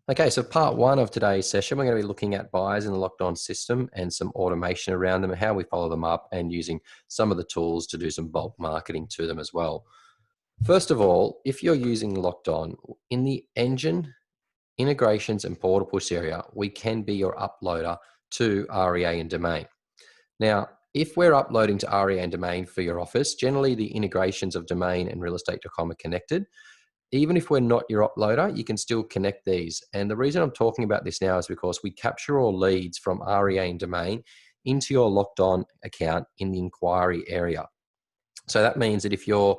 Okay, so part one of today's session, we're going to be looking at buyers in the LockedOn system and some automation around them and how we follow them up and using some of the tools to do some bulk marketing to them as well. First of all, if you're using LockedOn, in the engine, integrations and portal push area, we can be your uploader to REA and domain. Now, if we're uploading to REA and domain for your office, generally the integrations of domain and realestate.com are connected. Even if we're not your uploader, you can still connect these. And the reason I'm talking about this now is because we capture all leads from REA and domain into your LockedOn account in the inquiry area. So that means that if you're,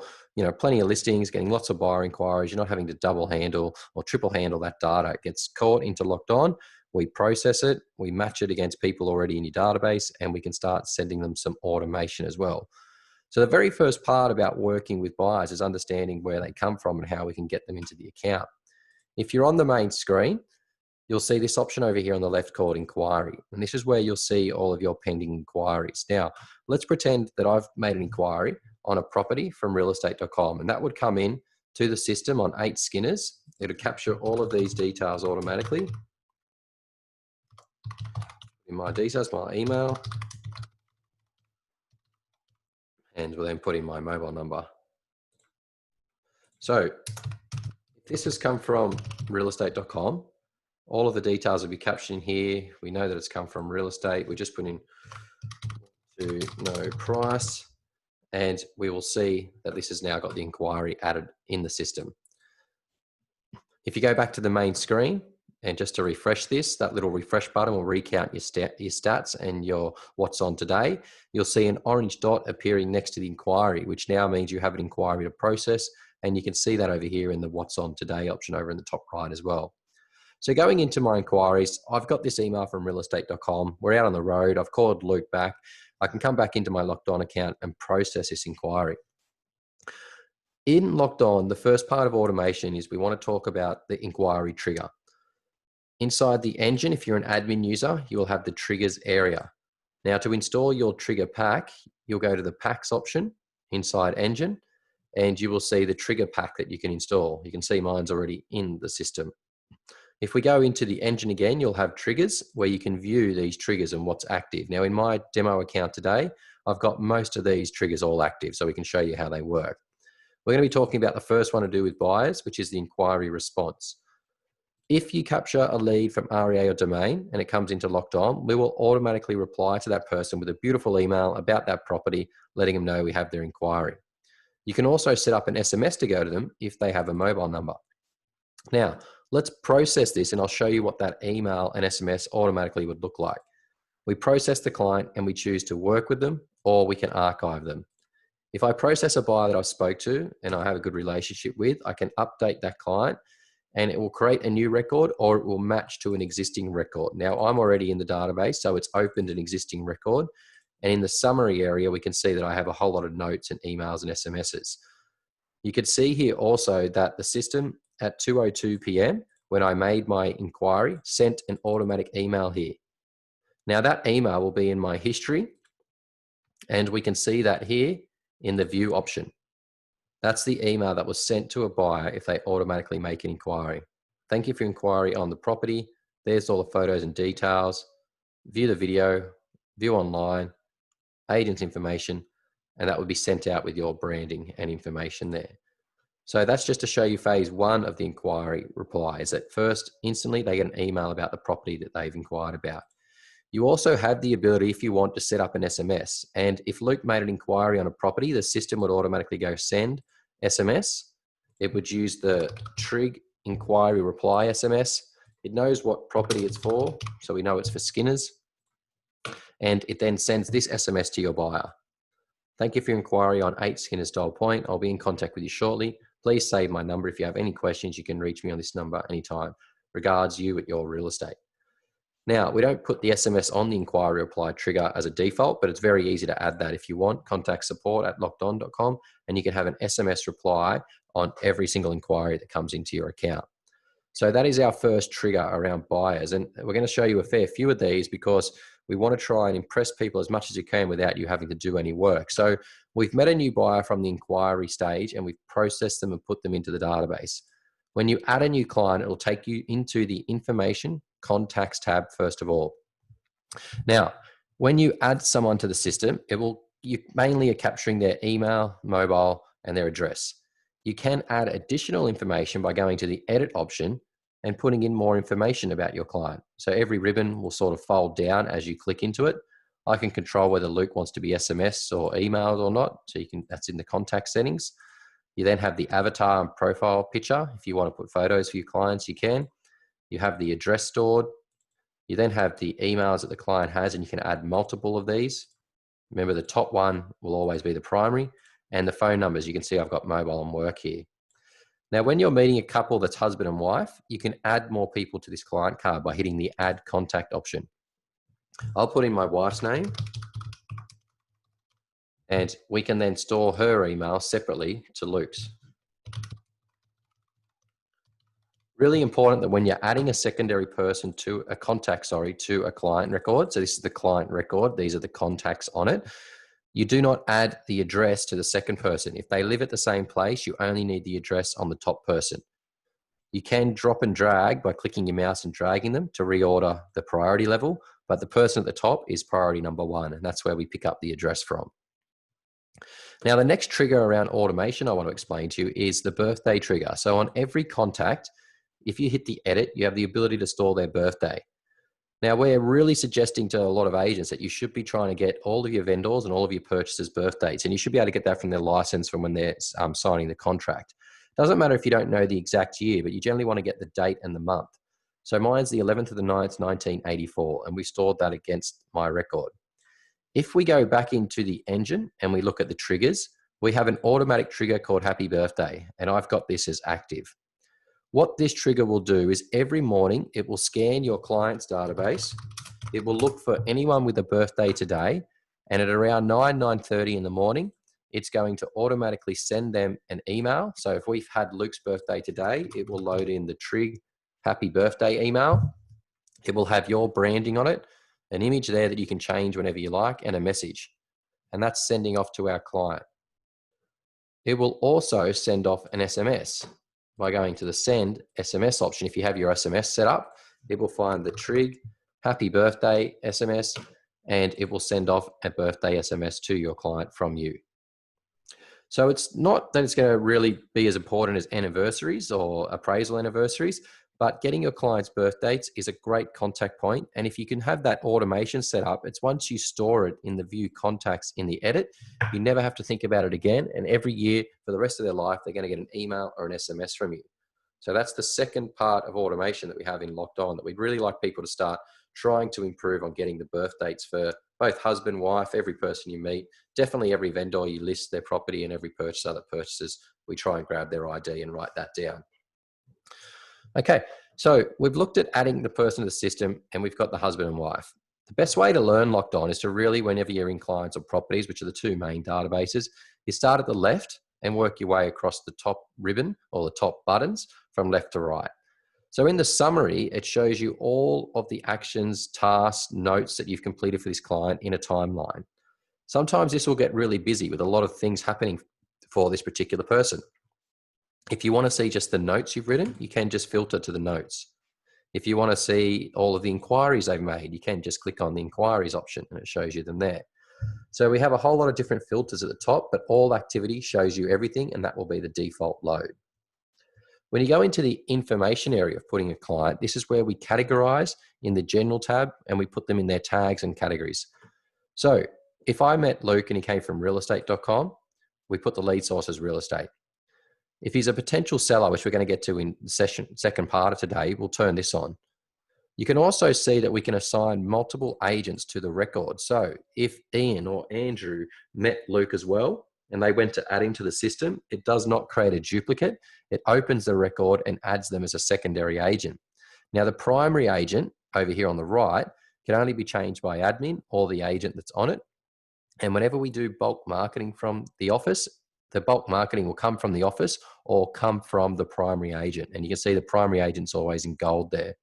plenty of listings, getting lots of buyer inquiries, you're not having to double handle or triple handle that data. It gets caught into LockedOn. We process it, we match it against people already in your database, and we can start sending them some automation as well. So the very first part about working with buyers is understanding where they come from and how we can get them into the account. If you're on the main screen, you'll see this option over here on the left called inquiry. And this is where you'll see all of your pending inquiries. Now, let's pretend that I've made an inquiry on a property from realestate.com, and that would come in to the system on 8 skinners. It'll capture all of these details automatically. In my details, my email, and we'll then put in my mobile number. So if this has come from realestate.com, all of the details will be captured in here. We know that it's come from real estate. We just put in to no price, and we will see that this has now got the inquiry added in the system. If you go back to the main screen, and just to refresh this, that little refresh button will recount your stats and your what's on today. You'll see an orange dot appearing next to the inquiry, which now means you have an inquiry to process, and you can see that over here in the what's on today option over in the top right as well. So going into my inquiries, I've got this email from realestate.com. We're out on the road. I've called Luke back. I can come back into my LockedOn account and process this inquiry. In LockedOn, the first part of automation is we want to talk about the inquiry trigger. Inside the engine, if you're an admin user, you will have the triggers area. Now to install your trigger pack, you'll go to the packs option inside engine, and you will see the trigger pack that you can install. You can see mine's already in the system. If we go into the engine again, you'll have triggers where you can view these triggers and what's active. Now in my demo account today, I've got most of these triggers all active, so we can show you how they work. We're going to be talking about the first one to do with buyers, which is the inquiry response. If you capture a lead from REA or domain and it comes into LockedOn, we will automatically reply to that person with a beautiful email about that property, letting them know we have their inquiry. You can also set up an SMS to go to them if they have a mobile number. Now, let's process this, and I'll show you what that email and SMS automatically would look like. We process the client and we choose to work with them, or we can archive them. If I process a buyer that I spoke to and I have a good relationship with, I can update that client and it will create a new record, or it will match to an existing record. Now I'm already in the database, so it's opened an existing record. And in the summary area, we can see that I have a whole lot of notes and emails and SMSs. You can see here also that the system at 2:02 p.m. when I made my inquiry sent an automatic email here. Now that email will be in my history, and we can see that here in the view option. That's the email that was sent to a buyer if they automatically make an inquiry. Thank you for your inquiry on the property. There's all the photos and details. View the video, view online, agent's information, and that would be sent out with your branding and information there. So that's just to show you phase one of the inquiry reply, is that first, instantly they get an email about the property that they've inquired about. You also have the ability, if you want, to set up an SMS. And if Luke made an inquiry on a property, the system would automatically go send SMS. It would use the trig inquiry reply SMS. It knows what property it's for, so we know it's for Skinners. And it then sends this SMS to your buyer. Thank you for your inquiry on 8 Skinners Dole Point. I'll be in contact with you shortly. Please save my number. If you have any questions, you can reach me on this number anytime. Regards, you at your real estate. Now, we don't put the SMS on the inquiry reply trigger as a default, but it's very easy to add that if you want. Contact support@lockedon.com, and you can have an SMS reply on every single inquiry that comes into your account. So that is our first trigger around buyers. And we're going to show you a fair few of these because we want to try and impress people as much as you can without you having to do any work. So we've met a new buyer from the inquiry stage and we've processed them and put them into the database. When you add a new client, it'll take you into the Information Contacts tab first of all. Now, when you add someone to the system, you mainly are capturing their email, mobile, and their address. You can add additional information by going to the Edit option and putting in more information about your client. So every ribbon will sort of fold down as you click into it. I can control whether Luke wants to be SMS or emailed or not. So that's in the contact settings. You then have the avatar and profile picture. If you want to put photos for your clients, you can. You have the address stored. You then have the emails that the client has, and you can add multiple of these. Remember, the top one will always be the primary, and the phone numbers. You can see I've got mobile and work here. Now, when you're meeting a couple that's husband and wife, you can add more people to this client card by hitting the Add Contact option. I'll put in my wife's name, and we can then store her email separately to Luke's. Really important that when you're adding a secondary person to a contact, to a client record, so this is the client record, these are the contacts on it, you do not add the address to the second person. If they live at the same place, you only need the address on the top person. You can drop and drag by clicking your mouse and dragging them to reorder the priority level, but the person at the top is priority number 1, and that's where we pick up the address from. Now, the next trigger around automation I want to explain to you is the birthday trigger. So on every contact, if you hit the edit, you have the ability to store their birthday. Now, we're really suggesting to a lot of agents that you should be trying to get all of your vendors and all of your purchasers' birthdays, and you should be able to get that from their license from when they're signing the contract. Doesn't matter if you don't know the exact year, but you generally want to get the date and the month. So mine's the 11th of the 9th, 1984, and we stored that against my record. If we go back into the engine and we look at the triggers, we have an automatic trigger called Happy Birthday, and I've got this as active. What this trigger will do is every morning, it will scan your client's database. It will look for anyone with a birthday today, and at around 9:30 in the morning, it's going to automatically send them an email. So if we've had Luke's birthday today, it will load in the Trig Happy Birthday email. It will have your branding on it, an image there that you can change whenever you like, and a message. And that's sending off to our client. It will also send off an SMS by going to the Send SMS option. If you have your SMS set up, it will find the Trig Happy Birthday SMS, and it will send off a birthday SMS to your client from you. So it's not that it's going to really be as important as anniversaries or appraisal anniversaries, but getting your client's birth dates is a great contact point. And if you can have that automation set up, it's once you store it in the View Contacts in the edit, you never have to think about it again. And every year for the rest of their life, they're going to get an email or an SMS from you. So that's the second part of automation that we have in LockedOn that we'd really like people to start trying to improve on getting the birth dates for both husband, wife, every person you meet, definitely every vendor you list their property, and every purchaser that purchases, we try and grab their ID and write that down. Okay, so we've looked at adding the person to the system, and we've got the husband and wife. The best way to learn LockedOn is to really, whenever you're in clients or properties, which are the two main databases, you start at the left and work your way across the top ribbon or the top buttons from left to right. So in the summary, it shows you all of the actions, tasks, notes that you've completed for this client in a timeline. Sometimes this will get really busy with a lot of things happening for this particular person. If you want to see just the notes you've written, you can just filter to the notes. If you want to see all of the inquiries they've made, you can just click on the inquiries option and it shows you them there. So we have a whole lot of different filters at the top, but all activity shows you everything, and that will be the default load. When you go into the information area of putting a client, this is where we categorize in the general tab and we put them in their tags and categories. So if I met Luke and he came from realestate.com, we put the lead source as real estate. If he's a potential seller, which we're going to get to in the second part of today, we'll turn this on. You can also see that we can assign multiple agents to the record. So if Ian or Andrew met Luke as well, and they went to add into the system, it does not create a duplicate. It opens the record and adds them as a secondary agent. Now, the primary agent over here on the right can only be changed by admin or the agent that's on it. And whenever we do bulk marketing from the office, the bulk marketing will come from the office or come from the primary agent. And you can see the primary agent's always in gold there.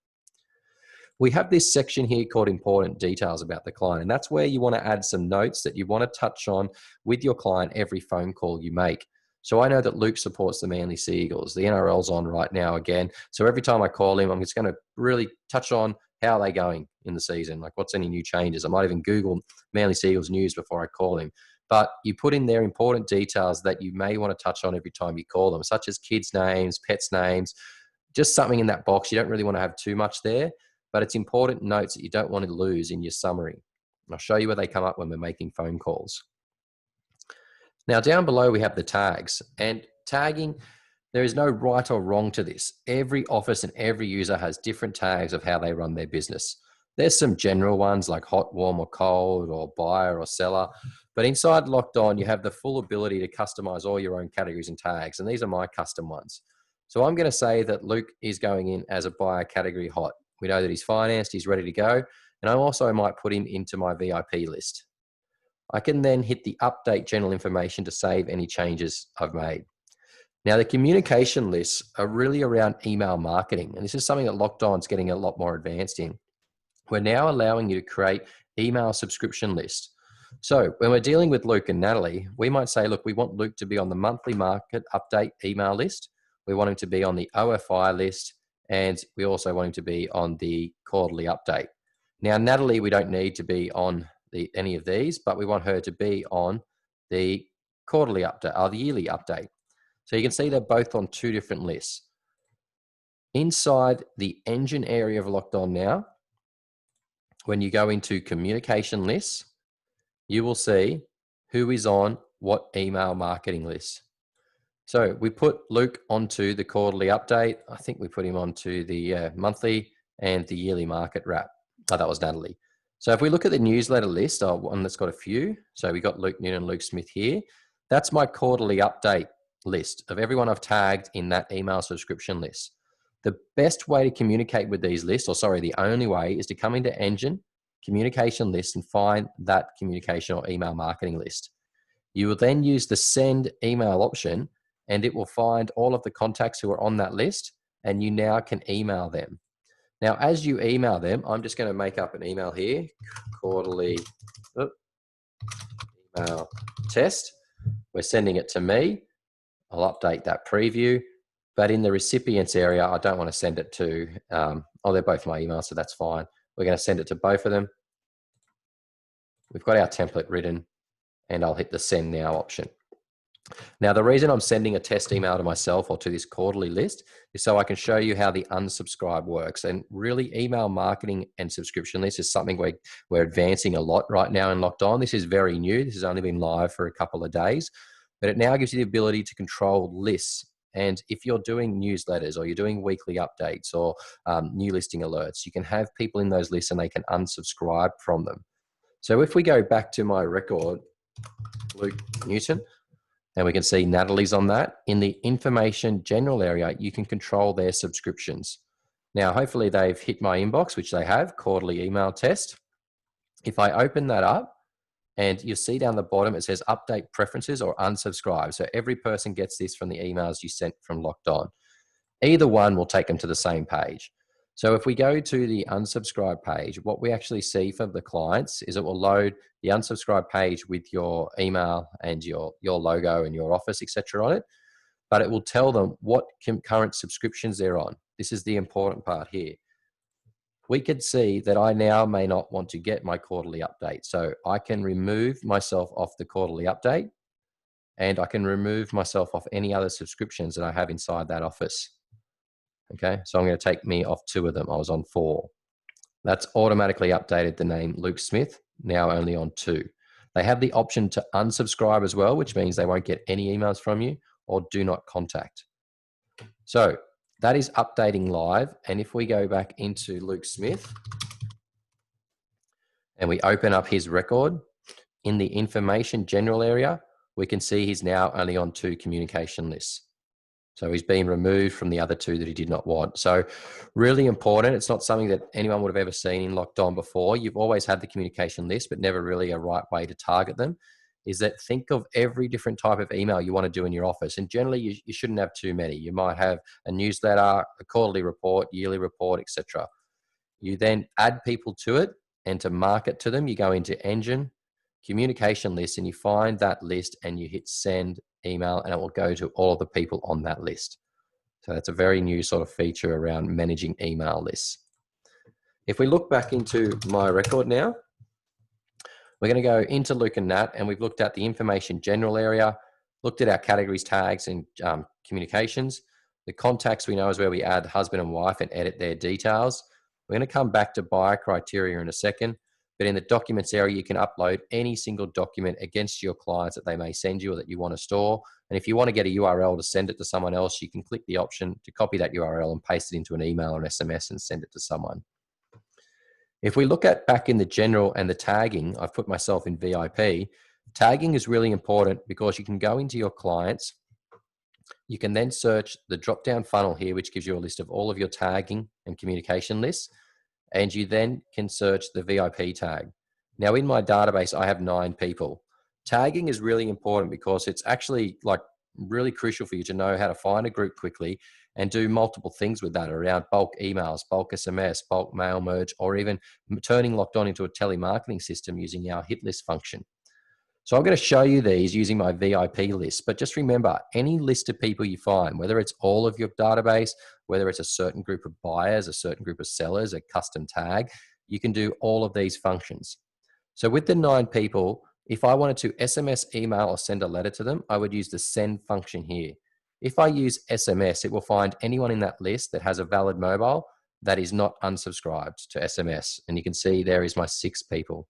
We have this section here called important details about the client, and that's where you want to add some notes that you want to touch on with your client every phone call you make. So I know that Luke supports the Manly Sea Eagles. The NRL's on right now again. So every time I call him, I'm just going to really touch on how are they going in the season, like what's any new changes. I might even Google Manly Sea Eagles news before I call him. But you put in there important details that you may want to touch on every time you call them, such as kids' names, pets' names, just something in that box. You don't really want to have too much there, but it's important notes that you don't want to lose in your summary. I'll show you where they come up when we're making phone calls. Now down below we have the tags, and tagging, there is no right or wrong to this. Every office and every user has different tags of how they run their business. There's some general ones like hot, warm or cold, or buyer or seller, but inside LockedOn you have the full ability to customize all your own categories and tags, and these are my custom ones. So I'm going to say that Luke is going in as a buyer category hot. We know that he's financed, he's ready to go, and I also might put him into my VIP list. I can then hit the update general information to save any changes I've made. Now, the communication lists are really around email marketing, and this is something that LockedOn's getting a lot more advanced in. We're now allowing you to create email subscription lists. So when we're dealing with Luke and Natalie, we might say, look, we want Luke to be on the monthly market update email list. We want him to be on the OFI list, and we also want him to be on the quarterly update. Now, Natalie, we don't need to be on any of these, but we want her to be on the quarterly update or the yearly update. So you can see they're both on two different lists. Inside the engine area of LockedOn now, when you go into communication lists, you will see who is on what email marketing list. So we put Luke onto the quarterly update. I think we put him onto the monthly and the yearly market wrap. Oh, that was Natalie. So if we look at the newsletter list, one that's got a few, so we got Luke Noonan and Luke Smith here. That's my quarterly update list of everyone I've tagged in that email subscription list. The best way to communicate with these lists, or sorry, the only way, is to come into Engine, Communication List, and find that communication or email marketing list. You will then use the send email option, and it will find all of the contacts who are on that list, and you now can email them. Now, as you email them, I'm just going to make up an email here, quarterly email test. We're sending it to me. I'll update that preview, but in the recipients area, I don't want to send it to, they're both my emails, so that's fine. We're going to send it to both of them. We've got our template written, and I'll hit the send now option. Now, the reason I'm sending a test email to myself or to this quarterly list is so I can show you how the unsubscribe works. And really, email marketing and subscription list is something we're advancing a lot right now in LockedOn. This is very new. This has only been live for a couple of days, but it now gives you the ability to control lists. And if you're doing newsletters or you're doing weekly updates or new listing alerts, you can have people in those lists and they can unsubscribe from them. So if we go back to my record, Luke Newton, and we can see Natalie's on that. In the information general area, you can control their subscriptions. Now, hopefully they've hit my inbox, which they have, quarterly email test. If I open that up, and you'll see down the bottom, it says update preferences or unsubscribe. So every person gets this from the emails you sent from LockedOn. Either one will take them to the same page. So if we go to the unsubscribe page, what we actually see for the clients is it will load the unsubscribe page with your email and your logo and your office, etc. on it, but it will tell them what current subscriptions they're on. This is the important part here. We could see that I now may not want to get my quarterly update. So I can remove myself off the quarterly update, and I can remove myself off any other subscriptions that I have inside that office. Okay, so I'm going to take me off 2 of them. I was on 4. That's automatically updated the name Luke Smith, now only on 2. They have the option to unsubscribe as well, which means they won't get any emails from you, or do not contact. So that is updating live. And if we go back into Luke Smith and we open up his record, in the information general area, we can see he's now only on 2 communication lists. So he's been removed from the other 2 that he did not want. So really important. It's not something that anyone would have ever seen in LockedOn before. You've always had the communication list, but never really a right way to target them. Is that think of every different type of email you want to do in your office. And generally, you shouldn't have too many. You might have a newsletter, a quarterly report, yearly report, etc. You then add people to it, and to market to them, you go into Engine, Communication List, and you find that list and you hit Send email, and it will go to all of the people on that list. So that's a very new sort of feature around managing email lists. If we look back into my record now, we're going to go into Luke and Nat, and we've looked at the information general area, looked at our categories, tags, and communications. The contacts we know is where we add husband and wife and edit their details. We're going to come back to buyer criteria in a second, but in the documents area, you can upload any single document against your clients that they may send you or that you want to store. And if you want to get a URL to send it to someone else, you can click the option to copy that URL and paste it into an email or an SMS and send it to someone. If we look at back in the general and the tagging, I've put myself in VIP. Tagging is really important because you can go into your clients. You can then search the drop-down funnel here, which gives you a list of all of your tagging and communication lists. And you then can search the VIP tag. Now in my database, I have 9 people. Tagging is really important because it's actually like really crucial for you to know how to find a group quickly and do multiple things with that around bulk emails, bulk SMS, bulk mail merge, or even turning LockedOn into a telemarketing system using our hit list function. So I'm going to show you these using my VIP list, but just remember, any list of people you find, whether it's all of your database, whether it's a certain group of buyers, a certain group of sellers, a custom tag, you can do all of these functions. So with the 9 people, if I wanted to SMS, email, or send a letter to them, I would use the send function here. If I use SMS, it will find anyone in that list that has a valid mobile that is not unsubscribed to SMS. And you can see there is my 6 people.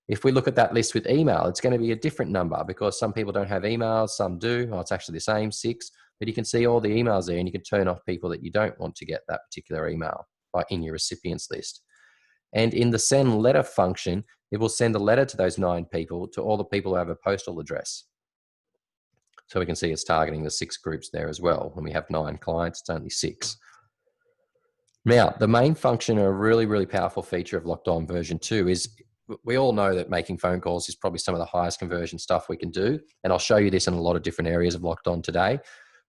If we look at that list with email, it's going to be a different number because some people don't have emails, some do. Oh, it's actually the same, 6. But you can see all the emails there, and you can turn off people that you don't want to get that particular email in your recipients list. And in the send letter function, it will send a letter to those 9 people, to all the people who have a postal address. So we can see it's targeting the 6 groups there as well. When we have 9 clients, it's only 6. Now, the main function, a really, really powerful feature of LockedOn version 2 is we all know that making phone calls is probably some of the highest conversion stuff we can do. And I'll show you this in a lot of different areas of LockedOn today.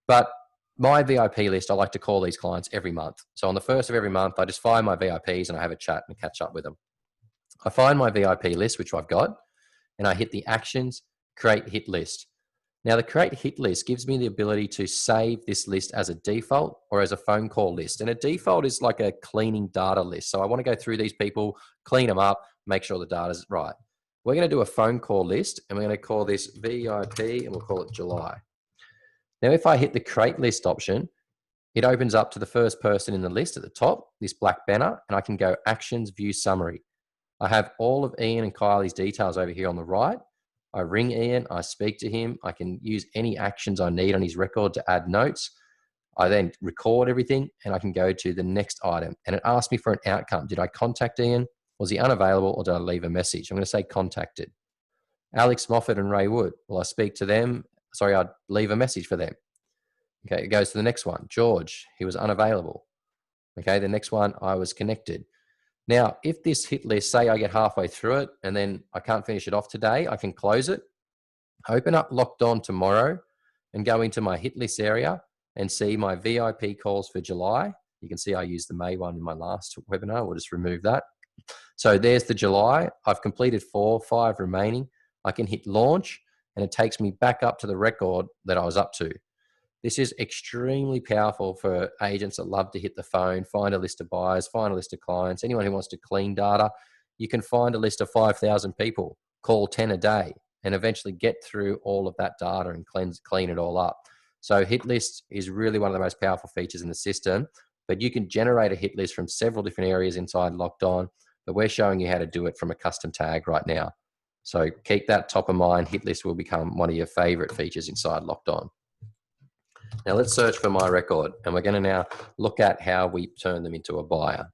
But my VIP list, I like to call these clients every month. So on the first of every month, I just find my VIPs and I have a chat and catch up with them. I find my VIP list, which I've got, and I hit the actions, create hit list. Now the create hit list gives me the ability to save this list as a default or as a phone call list. And a default is like a cleaning data list. So I want to go through these people, clean them up, make sure the data's right. We're going to do a phone call list, and we're going to call this VIP, and we'll call it July. Now, if I hit the create list option, it opens up to the first person in the list at the top, this black banner, and I can go actions, view summary. I have all of Ian and Kylie's details over here on the right. I ring Ian, I speak to him. I can use any actions I need on his record to add notes. I then record everything, and I can go to the next item, and it asks me for an outcome. Did I contact Ian? Was he unavailable, or did I leave a message? I'm going to say contacted. Alex Moffat and Ray Wood. Will I speak to them? Sorry, I'd leave a message for them. Okay, it goes to the next one. George, he was unavailable. Okay, the next one, I was connected. Now, if this hit list, say I get halfway through it and then I can't finish it off today, I can close it, open up LockedOn tomorrow, and go into my hit list area and see my VIP calls for July. You can see I used the May one in my last webinar. We'll just remove that. So there's the July. I've completed 4, 5 remaining. I can hit launch, and it takes me back up to the record that I was up to. This is extremely powerful for agents that love to hit the phone, find a list of buyers, find a list of clients, anyone who wants to clean data. You can find a list of 5,000 people, call 10 a day, and eventually get through all of that data and clean it all up. So hit list is really one of the most powerful features in the system, but you can generate a hit list from several different areas inside LockedOn, but we're showing you how to do it from a custom tag right now. So keep that top of mind. Hit list will become one of your favorite features inside LockedOn. Now let's search for my record, and we're going to now look at how we turn them into a buyer.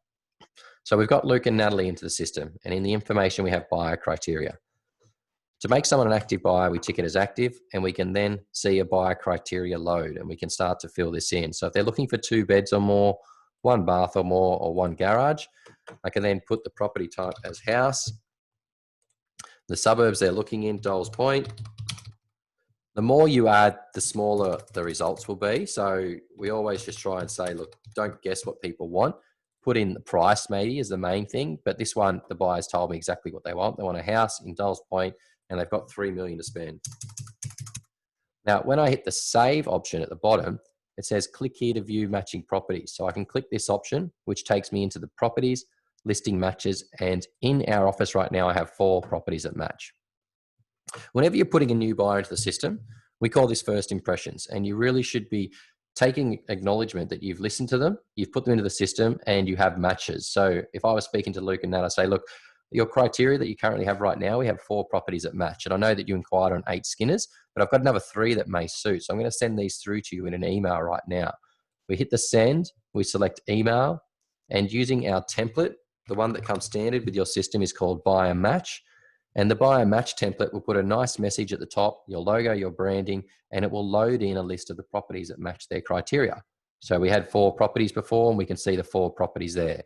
So we've got Luke and Natalie into the system, and in the information we have buyer criteria. To make someone an active buyer, we tick it as active, and we can then see a buyer criteria load, and we can start to fill this in. So if they're looking for 2 beds or more, 1 bath or more, or 1 garage, I can then put the property type as house. The suburbs they're looking in, Doles Point. The more you add, the smaller the results will be. So we always just try and say, look, don't guess what people want. Put in the price maybe is the main thing. But this one, the buyers told me exactly what they want. They want a house in Doles Point, and they've got $3 million to spend. Now, when I hit the save option at the bottom, it says click here to view matching properties. So I can click this option, which takes me into the properties, listing matches, and in our office right now, I have 4 properties that match. Whenever you're putting a new buyer into the system, we call this first impressions, and you really should be taking acknowledgement that you've listened to them, you've put them into the system, and you have matches. So if I was speaking to Luke and Nat, I say, look, your criteria that you currently have right now, we have 4 properties that match. And I know that you inquired on 8 Skinners, but I've got another 3 that may suit. So I'm going to send these through to you in an email right now. We hit the send, we select email, and using our template, the one that comes standard with your system is called buyer match. And the buyer match template will put a nice message at the top, your logo, your branding, and it will load in a list of the properties that match their criteria. So we had 4 properties before, and we can see the 4 properties there.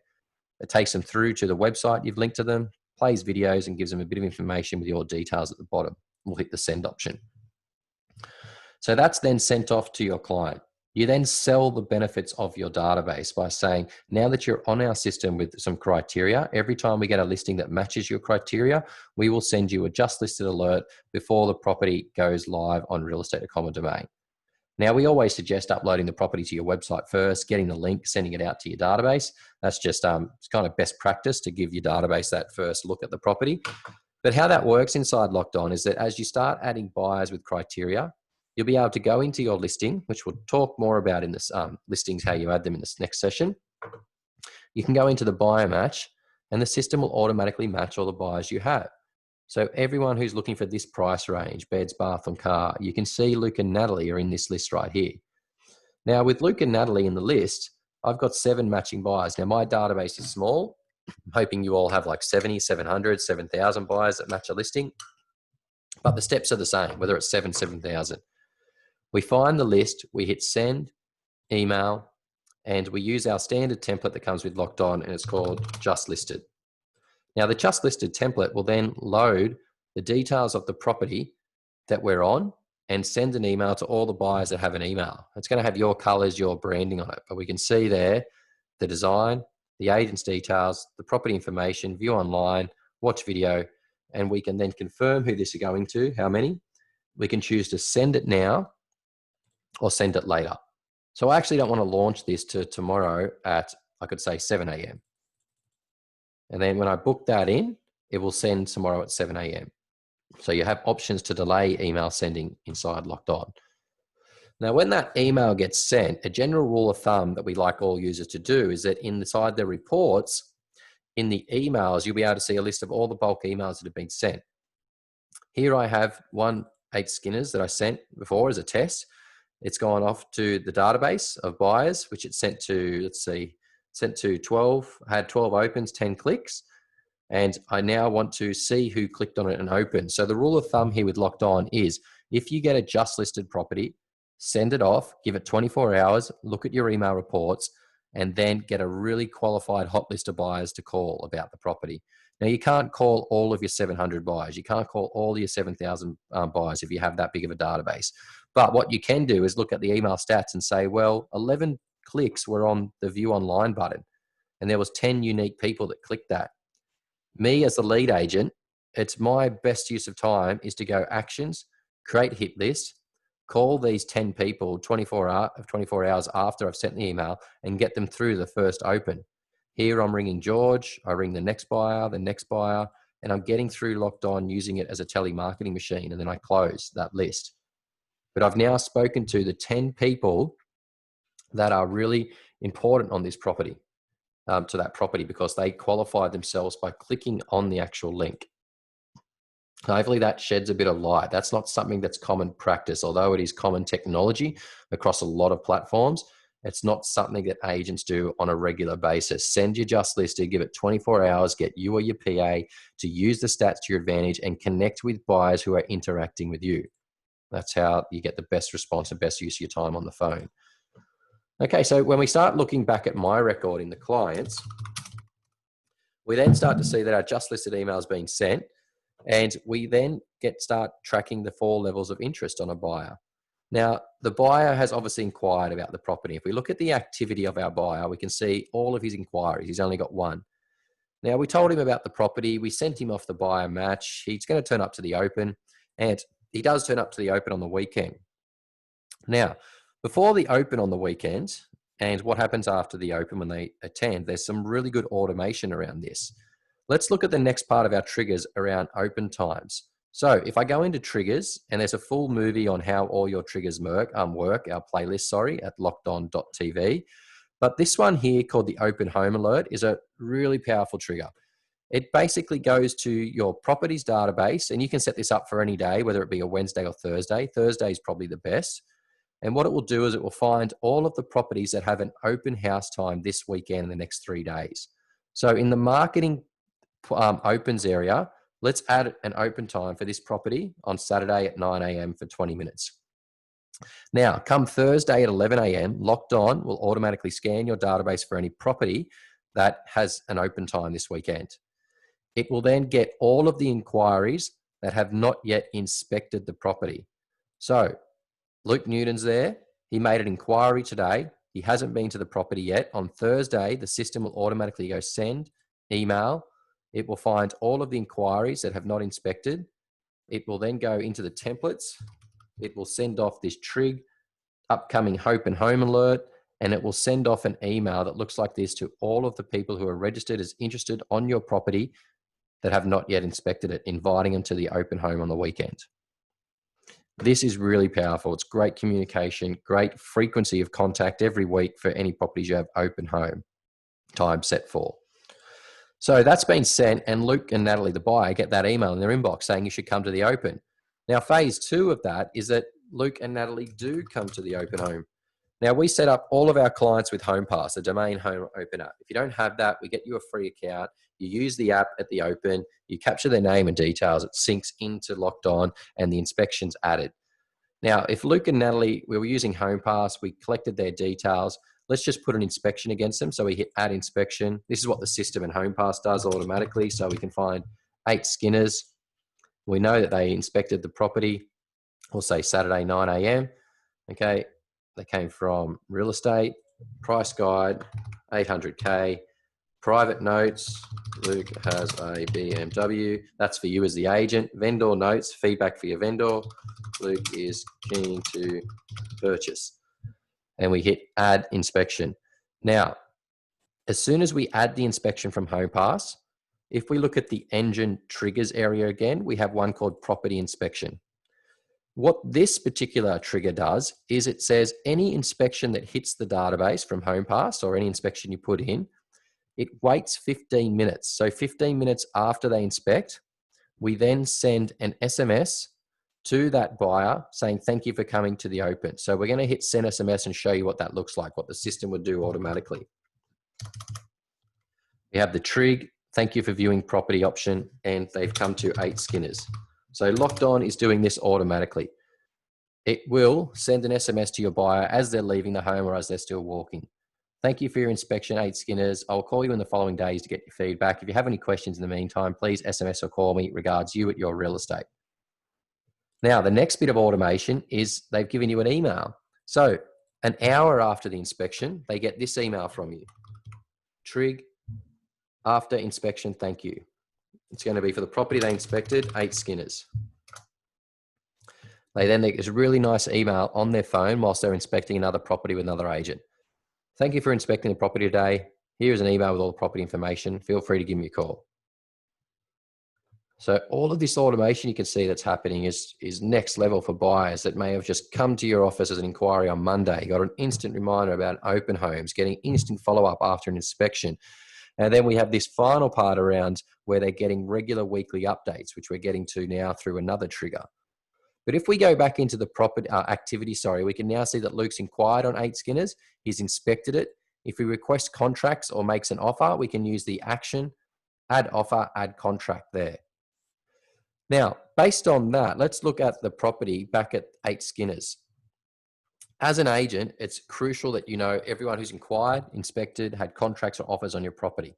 It takes them through to the website you've linked to them, plays videos, and gives them a bit of information with your details at the bottom. We'll hit the send option. So that's then sent off to your client. You then sell the benefits of your database by saying, now that you're on our system with some criteria, every time we get a listing that matches your criteria, we will send you a just listed alert before the property goes live on realestate.com domain. Now, we always suggest uploading the property to your website first, getting the link, sending it out to your database. That's just it's kind of best practice to give your database that first look at the property. But how that works inside LockedOn is that as you start adding buyers with criteria, you'll be able to go into your listing, which we'll talk more about in this listings, how you add them in this next session. You can go into the buyer match, and the system will automatically match all the buyers you have. So everyone who's looking for this price range, beds, bath, and car, you can see Luke and Natalie are in this list right here. Now, with Luke and Natalie in the list, I've got 7 matching buyers. Now, my database is small. I'm hoping you all have like 70, 700, 7,000 buyers that match a listing. But the steps are the same, whether it's 7,000. We find the list, we hit send, email, and we use our standard template that comes with LockedOn, and it's called Just Listed. Now, the Just Listed template will then load the details of the property that we're on and send an email to all the buyers that have an email. It's going to have your colors, your branding on it, but we can see there the design, the agent's details, the property information, view online, watch video, and we can then confirm who this is going to, how many. We can choose to send it now or send it later. So I actually don't want to launch this to tomorrow at, I could say, 7 a.m. And then when I book that in, it will send tomorrow at 7 a.m. So you have options to delay email sending inside LockedOn. Now, when that email gets sent, a general rule of thumb that we like all users to do is that inside the reports, in the emails, you'll be able to see a list of all the bulk emails that have been sent. Here I have 8 Skinners that I sent before as a test. It's gone off to the database of buyers, which it sent to, let's see, sent to 12, had 12 opens, 10 clicks. And I now want to see who clicked on it and opened. So the rule of thumb here with LockedOn is if you get a just listed property, send it off, give it 24 hours, look at your email reports, and then get a really qualified hot list of buyers to call about the property. Now, you can't call all of your 700 buyers. You can't call all your 7,000 buyers if you have that big of a database. But what you can do is look at the email stats and say, well, 11 clicks were on the view online button, and there was 10 unique people that clicked that. Me as the lead agent, it's my best use of time is to go actions, create hit list, call these 10 people 24 hours after I've sent the email and get them through the first open. Here I'm ringing George, I ring the next buyer, and I'm getting through LockedOn using it as a telemarketing machine, and then I close that list. But I've now spoken to the 10 people that are really important on this property, to that property, because they qualified themselves by clicking on the actual link. Hopefully that sheds a bit of light. That's not something that's common practice, although it is common technology across a lot of platforms. It's not something that agents do on a regular basis. Send your just listed, give it 24 hours, get you or your PA to use the stats to your advantage and connect with buyers who are interacting with you. That's how you get the best response and best use of your time on the phone. Okay, so when we start looking back at my record in the clients, we then start to see that our just listed email is being sent, and we then start tracking the 4 levels of interest on a buyer. Now, the buyer has obviously inquired about the property. If we look at the activity of our buyer, we can see all of his inquiries. He's only got 1. Now, we told him about the property. We sent him off the buyer match. He's going to turn up to the open, and he does turn up to the open on the weekend. Now, before the open on the weekend and what happens after the open when they attend, there's some really good automation around this. Let's look at the next part of our triggers around open times. So if I go into triggers, and there's a full movie on how all your triggers work, our playlist, sorry, at LockedOn.tv. But this one here called the open home alert is a really powerful trigger. It basically goes to your properties database, and you can set this up for any day, whether it be a Wednesday or Thursday. Thursday is probably the best. And what it will do is it will find all of the properties that have an open house time this weekend in the next 3 days. So in the marketing opens area, let's add an open time for this property on Saturday at 9 a.m. for 20 minutes. Now, come Thursday at 11 a.m., Locked On will automatically scan your database for any property that has an open time this weekend. It will then get all of the inquiries that have not yet inspected the property. So Luke Newton's there. He made an inquiry today. He hasn't been to the property yet. On Thursday, the system will automatically go send, email. It will find all of the inquiries that have not inspected. It will then go into the templates. It will send off this trig, upcoming open home alert, and it will send off an email that looks like this to all of the people who are registered as interested on your property that have not yet inspected it, inviting them to the open home on the weekend. This is really powerful. It's great communication, great frequency of contact every week for any properties you have open home time set for. So that's been sent, and Luke and Natalie, the buyer, get that email in their inbox saying you should come to the open. Now, phase 2 of that is that Luke and Natalie do come to the open home. Now, we set up all of our clients with HomePass, a domain home open app. If you don't have that, we get you a free account. You use the app at the open, you capture their name and details, it syncs into Locked On, and the inspection's added. Now, if Luke and Natalie, we were using HomePass, we collected their details, let's just put an inspection against them. So we hit add inspection. This is what the system in HomePass does automatically. So we can find 8 Skinners. We know that they inspected the property. We'll say Saturday, 9 a.m. Okay, they came from real estate, price guide, 800K, private notes. Luke has a BMW. That's for you as the agent. Vendor notes, feedback for your vendor. Luke is keen to purchase. And we hit add inspection. Now, as soon as we add the inspection from HomePass, if we look at the engine triggers area again, we have one called property inspection. What this particular trigger does is it says any inspection that hits the database from HomePass or any inspection you put in, it waits 15 minutes. So 15 minutes after they inspect, we then send an SMS to that buyer saying, thank you for coming to the open. So we're going to hit send SMS and show you what that looks like, what the system would do automatically. We have the trig, thank you for viewing property option, and they've come to 8 Skinners. So Locked On is doing this automatically. It will send an SMS to your buyer as they're leaving the home or as they're still walking. Thank you for your inspection, 8 Skinners. I'll call you in the following days to get your feedback. If you have any questions in the meantime, please SMS or call me. Regards, you at Your Real Estate. Now, the next bit of automation is they've given you an email. So an hour after the inspection, they get this email from you. Trig, after inspection, thank you. It's going to be for the property they inspected, 8 Skinners. They then get this really nice email on their phone whilst they're inspecting another property with another agent. Thank you for inspecting the property today. Here's an email with all the property information. Feel free to give me a call. So all of this automation you can see that's happening is next level for buyers that may have just come to your office as an inquiry on Monday, got an instant reminder about open homes, getting instant follow-up after an inspection. And then we have this final part around where they're getting regular weekly updates, which we're getting to now through another trigger. But if we go back into the property activity, we can now see that Luke's inquired on 8 Skinners. He's inspected it. If he requests contracts or makes an offer, we can use the action, add offer, add contract there. Now, based on that, let's look at the property back at 8 Skinners. As an agent, it's crucial that you know everyone who's inquired, inspected, had contracts or offers on your property.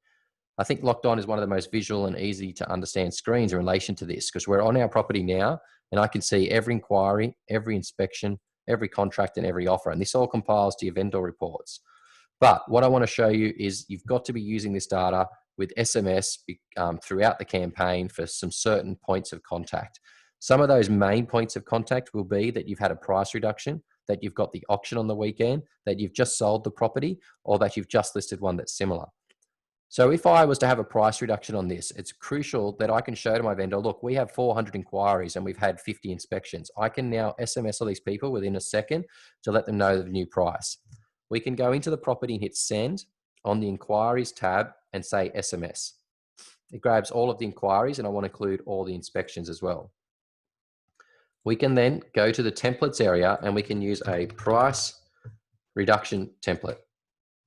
I think Locked On is one of the most visual and easy to understand screens in relation to this because we're on our property now and I can see every inquiry, every inspection, every contract and every offer. And this all compiles to your vendor reports. But what I want to show you is you've got to be using this data with SMS throughout the campaign for some certain points of contact. Some of those main points of contact will be that you've had a price reduction, that you've got the auction on the weekend, that you've just sold the property, or that you've just listed one that's similar. So if I was to have a price reduction on this, it's crucial that I can show to my vendor, look, we have 400 inquiries and we've had 50 inspections. I can now SMS all these people within a second to let them know the new price. We can go into the property and hit send on the inquiries tab and say SMS. It grabs all of the inquiries, and I want to include all the inspections as well. We can then go to the templates area and we can use a price reduction template.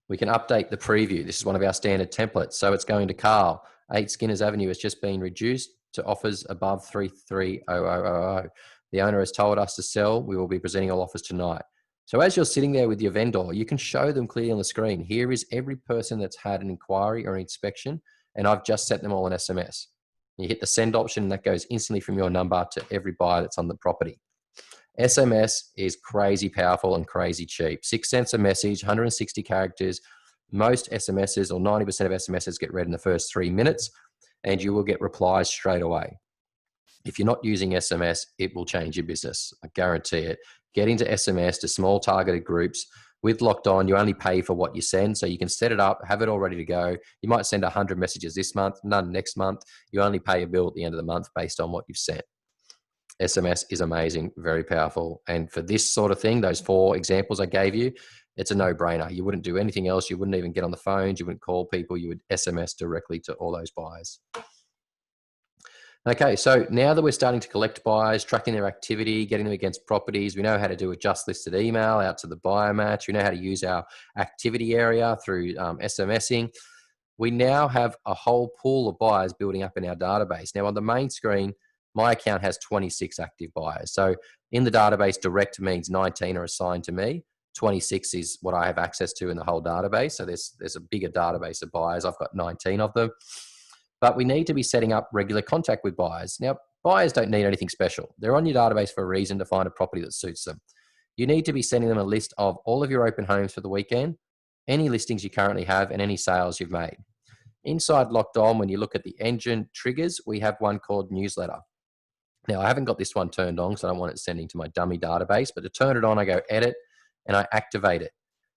We can update the preview. This is one of our standard templates. So it's going to Carl, 8 Skinners Avenue has just been reduced to offers above 330000. The owner has told us to sell. We will be presenting all offers tonight. So as you're sitting there with your vendor, you can show them clearly on the screen. Here is every person that's had an inquiry or an inspection, and I've just sent them all an SMS. You hit the send option, and that goes instantly from your number to every buyer that's on the property. SMS is crazy powerful and crazy cheap. 6 cents a message, 160 characters. Most SMSs, or 90% of SMSs, get read in the first 3 minutes, and you will get replies straight away. If you're not using SMS, it will change your business. I guarantee it. Get into SMS to small targeted groups. With LockedOn, you only pay for what you send, so you can set it up, have it all ready to go. You might send 100 messages this month, none next month. You only pay a bill at the end of the month based on what you've sent. SMS is amazing, very powerful. And for this sort of thing, those 4 examples I gave you, it's a no-brainer. You wouldn't do anything else. You wouldn't even get on the phones. You wouldn't call people. You would SMS directly to all those buyers. Okay, so now that we're starting to collect buyers, tracking their activity, getting them against properties, we know how to do a just listed email out to the buyer match. We know how to use our activity area through SMSing. We now have a whole pool of buyers building up in our database. Now on the main screen, my account has 26 active buyers. So in the database, direct means 19 are assigned to me. 26 is what I have access to in the whole database. So there's a bigger database of buyers. I've got 19 of them. But we need to be setting up regular contact with buyers. Now, buyers don't need anything special. They're on your database for a reason, to find a property that suits them. You need to be sending them a list of all of your open homes for the weekend, any listings you currently have, and any sales you've made. Inside LockedOn, when you look at the engine triggers, we have one called newsletter. Now, I haven't got this one turned on because I don't want it sending to my dummy database, but to turn it on, I go edit and I activate it.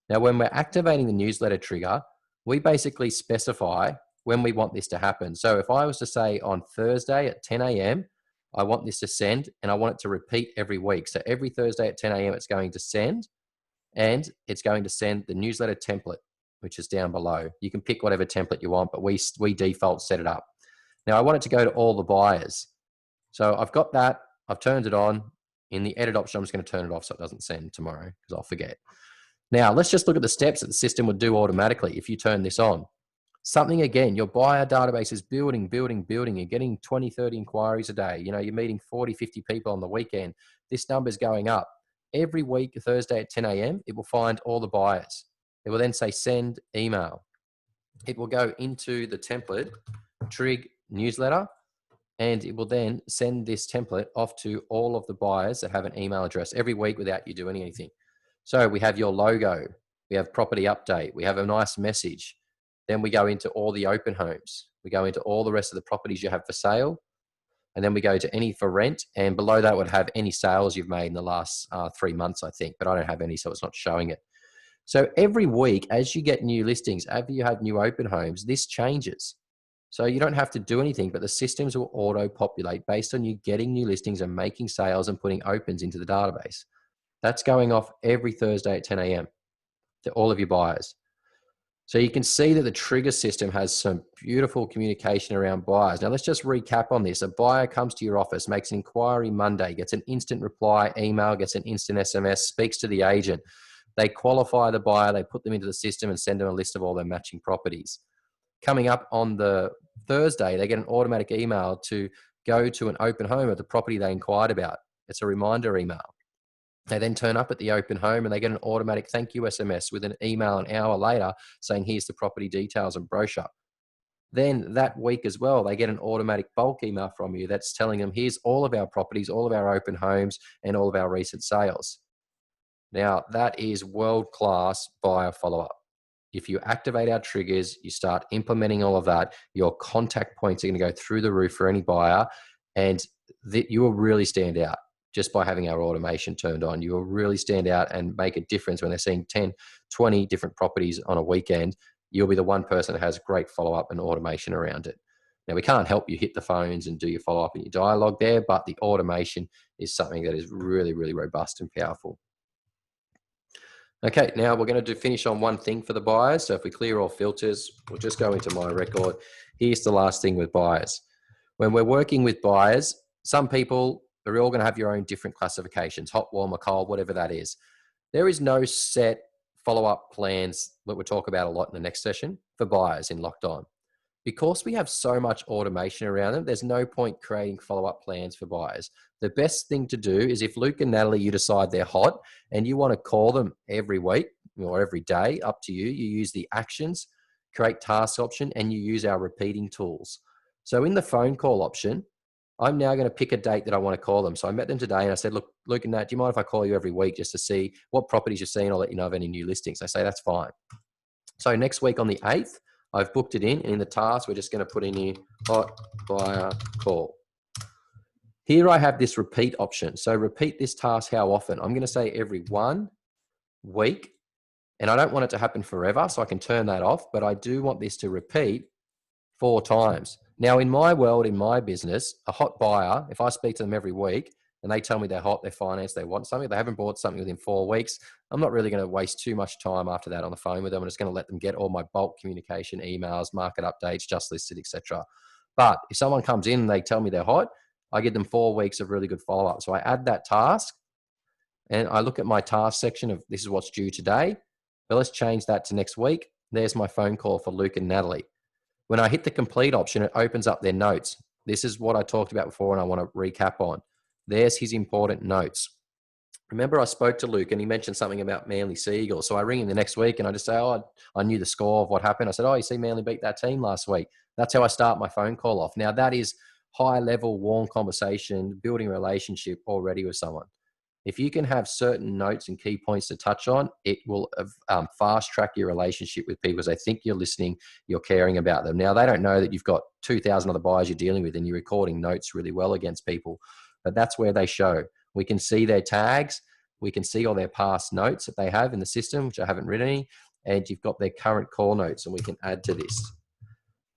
Now, when we're activating the newsletter trigger, we basically specify when we want this to happen. So if I was to say on Thursday at 10 a.m., I want this to send, and I want it to repeat every week. So every Thursday at 10 a.m., it's going to send, and it's going to send the newsletter template, which is down below. You can pick whatever template you want, but we default set it up. Now, I want it to go to all the buyers. So I've got that. I've turned it on. In the edit option, I'm just going to turn it off so it doesn't send tomorrow because I'll forget. Now, let's just look at the steps that the system would do automatically if you turn this on. Something again, your buyer database is building. You're getting 20, 30 inquiries a day. You know, you're meeting 40, 50 people on the weekend. This number's going up. Every week, Thursday at 10 a.m., it will find all the buyers. It will then say send email. It will go into the template, trig newsletter, and it will then send this template off to all of the buyers that have an email address every week without you doing anything. So we have your logo, we have property update, we have a nice message. Then we go into all the open homes. We go into all the rest of the properties you have for sale. And then we go to any for rent. And below that would have any sales you've made in the last 3 months, I think. But I don't have any, so it's not showing it. So every week, as you get new listings, after you have new open homes, this changes. So you don't have to do anything, but the systems will auto-populate based on you getting new listings and making sales and putting opens into the database. That's going off every Thursday at 10 a.m. to all of your buyers. So you can see that the trigger system has some beautiful communication around buyers. Now let's just recap on this. A buyer comes to your office, makes an inquiry Monday, gets an instant reply email, gets an instant SMS, speaks to the agent. They qualify the buyer, they put them into the system and send them a list of all their matching properties. Coming up on the Thursday, they get an automatic email to go to an open home of the property they inquired about. It's a reminder email. They then turn up at the open home and they get an automatic thank you SMS with an email an hour later saying, here's the property details and brochure. Then that week as well, they get an automatic bulk email from you that's telling them, here's all of our properties, all of our open homes, and all of our recent sales. Now, that is world-class buyer follow-up. If you activate our triggers, you start implementing all of that, your contact points are going to go through the roof for any buyer, and you will really stand out. just by having our automation turned on. You will really stand out and make a difference when they're seeing 10, 20 different properties on a weekend. You'll be the one person that has great follow-up and automation around it. Now, we can't help you hit the phones and do your follow-up and your dialogue there, but the automation is something that is really, really robust and powerful. Okay, now we're going to finish on one thing for the buyers. So if we clear all filters, we'll just go into my record. Here's the last thing with buyers. When we're working with buyers, some people are all going to have your own different classifications, hot, warm, or cold, whatever that is. There is no set follow-up plans that we'll talk about a lot in the next session for buyers in LockedOn. Because we have so much automation around them, there's no point creating follow-up plans for buyers. The best thing to do is if Luke and Natalie, you decide they're hot and you want to call them every week or every day, up to you, you use the actions, create task option, and you use our repeating tools. So in the phone call option, I'm now going to pick a date that I want to call them. So I met them today and I said, look, Luke and Nat, do you mind if I call you every week just to see what properties you're seeing? I'll let you know of any new listings. They say, that's fine. So next week on the 8th, I've booked it in, and in the task, we're just going to put in here, hot buyer call. Here I have this repeat option. So repeat this task how often? I'm going to say every 1 week, and I don't want it to happen forever, so I can turn that off, but I do want this to repeat 4 times. Now, in my world, in my business, a hot buyer, if I speak to them every week and they tell me they're hot, they're financed, they want something, they haven't bought something within 4 weeks, I'm not really going to waste too much time after that on the phone with them. I'm just going to let them get all my bulk communication, emails, market updates, just listed, etc. But if someone comes in and they tell me they're hot, I give them 4 weeks of really good follow-up. So I add that task and I look at my task section of this is what's due today, but let's change that to next week. There's my phone call for Luke and Natalie. When I hit the complete option, it opens up their notes. This is what I talked about before and I want to recap on. There's his important notes. Remember I spoke to Luke and he mentioned something about Manly Seagulls. So I ring him the next week and I just say, oh, I knew the score of what happened. I said, oh, you see Manly beat that team last week. That's how I start my phone call off. Now that is high level, warm conversation, building a relationship already with someone. If you can have certain notes and key points to touch on, it will fast track your relationship with people because they think you're listening, you're caring about them. Now, they don't know that you've got 2,000 other buyers you're dealing with and you're recording notes really well against people, but that's where they show. We can see their tags. We can see all their past notes that they have in the system, which I haven't written any, and you've got their current call notes, and we can add to this.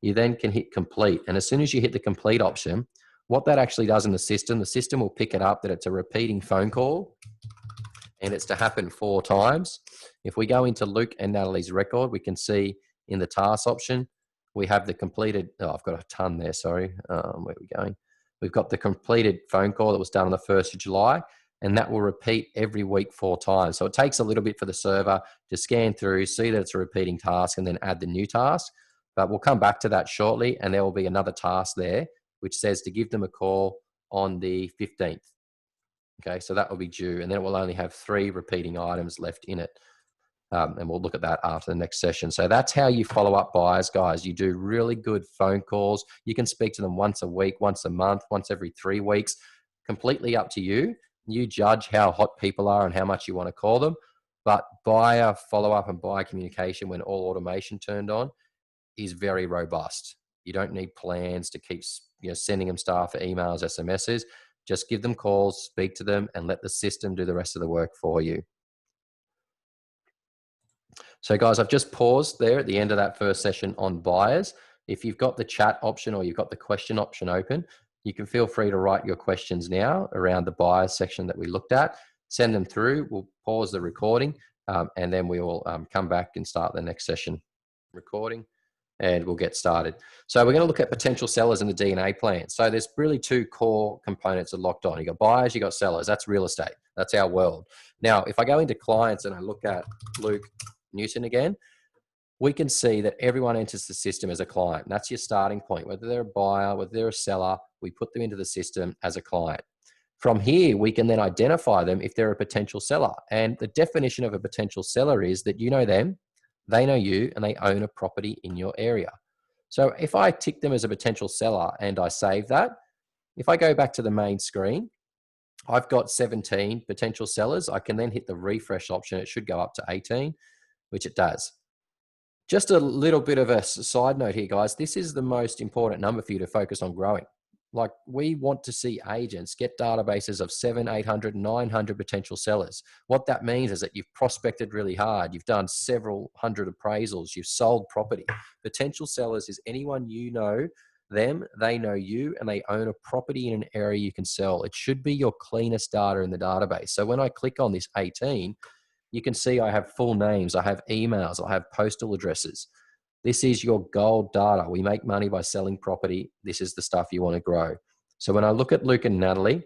You then can hit complete. And as soon as you hit the complete option, what that actually does in the system will pick it up that it's a repeating phone call and it's to happen 4 times. If we go into Luke and Natalie's record, we can see in the task option, we have the completed, oh, I've got a ton there, sorry. Where are we going? We've got the completed phone call that was done on the 1st of July, and that will repeat every week 4 times. So it takes a little bit for the server to scan through, see that it's a repeating task, and then add the new task. But we'll come back to that shortly, and there will be another task there which says to give them a call on the 15th. Okay, so that will be due, and then it will only have 3 repeating items left in it. And we'll look at that after the next session. So that's how you follow up buyers, guys. You do really good phone calls. You can speak to them once a week, once a month, once every 3 weeks, completely up to you. You judge how hot people are and how much you want to call them. But buyer follow-up and buyer communication when all automation turned on is very robust. You don't need plans to keep sending them stuff, emails, SMSs. Just give them calls, speak to them, and let the system do the rest of the work for you. So guys, I've just paused there at the end of that first session on buyers. If you've got the chat option or you've got the question option open, you can feel free to write your questions now around the buyers section that we looked at. Send them through. We'll pause the recording and then we will come back and start the next session recording. And we'll get started. So we're going to look at potential sellers in the DNA plan. So there's really 2 core components of LockedOn. You got buyers, you got sellers. That's real estate. That's our world. Now, if I go into clients and I look at Luke Newton again, we can see that everyone enters the system as a client. And that's your starting point. Whether they're a buyer, whether they're a seller, we put them into the system as a client. From here, we can then identify them if they're a potential seller. And the definition of a potential seller is that you know them, they know you, and they own a property in your area. So if I tick them as a potential seller and I save that, if I go back to the main screen, I've got 17 potential sellers. I can then hit the refresh option. It should go up to 18, which it does. Just a little bit of a side note here, guys. This is the most important number for you to focus on growing. Like, we want to see agents get databases of 700, 800, 900 potential sellers. What that means is that you've prospected really hard. You've done several hundred appraisals. You've sold property. Potential sellers is anyone you know them, they know you, and they own a property in an area you can sell. It should be your cleanest data in the database. So when I click on this 18, you can see I have full names, I have emails, I have postal addresses. This is your gold data. We make money by selling property. This is the stuff you want to grow. So when I look at Luke and Natalie,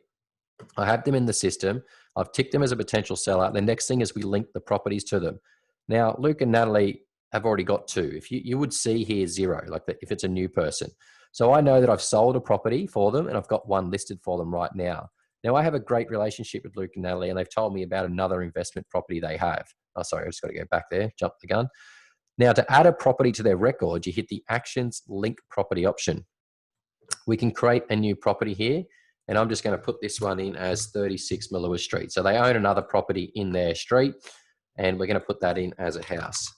I have them in the system. I've ticked them as a potential seller. The next thing is we link the properties to them. Now, Luke and Natalie have already got 2. If you would see here 0, like if it's a new person. So I know that I've sold a property for them and I've got 1 listed for them right now. Now, I have a great relationship with Luke and Natalie, and they've told me about another investment property they have. Oh, sorry, I just got to go back there, jump the gun. Now, to add a property to their record, you hit the Actions Link Property option. We can create a new property here, and I'm just going to put this one in as 36 Malua Street. So they own another property in their street, and we're going to put that in as a house.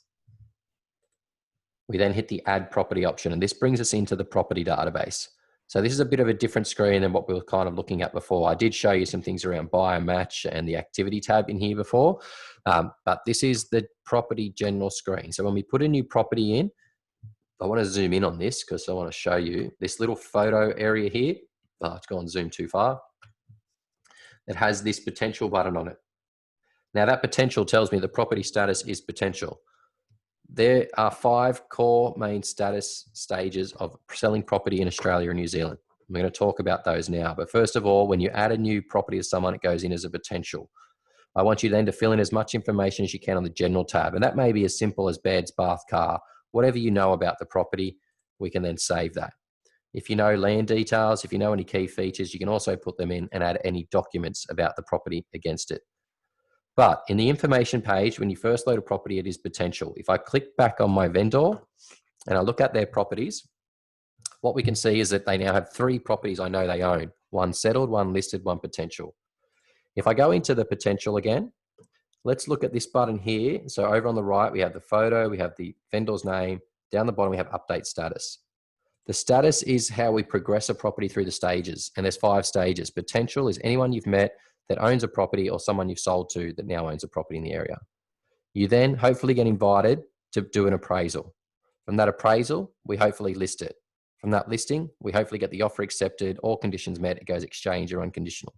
We then hit the Add Property option, and this brings us into the property database. So this is a bit of a different screen than what we were kind of looking at before. I did show you some things around buy and match and the activity tab in here before, but this is the property general screen. So when we put a new property in, I want to zoom in on this because I want to show you this little photo area here. Oh, it's gone zoom too far. It has this potential button on it. Now that potential tells me the property status is potential. There are 5 core main status stages of selling property in Australia and New Zealand. I'm going to talk about those now. But first of all, when you add a new property to someone, it goes in as a potential. I want you then to fill in as much information as you can on the general tab. And that may be as simple as beds, bath, car, whatever you know about the property, we can then save that. If you know land details, if you know any key features, you can also put them in and add any documents about the property against it. But in the information page, when you first load a property, it is potential. If I click back on my vendor and I look at their properties, what we can see is that they now have 3 properties I know they own. 1 settled, 1 listed, 1 potential. If I go into the potential again, let's look at this button here. So over on the right, we have the photo, we have the vendor's name. Down the bottom, we have update status. The status is how we progress a property through the stages. And there's 5 stages. Potential is anyone you've met that owns a property or someone you've sold to that now owns a property in the area. You then hopefully get invited to do an appraisal. From that appraisal, we hopefully list it. From that listing, we hopefully get the offer accepted, all conditions met, it goes exchange or unconditional.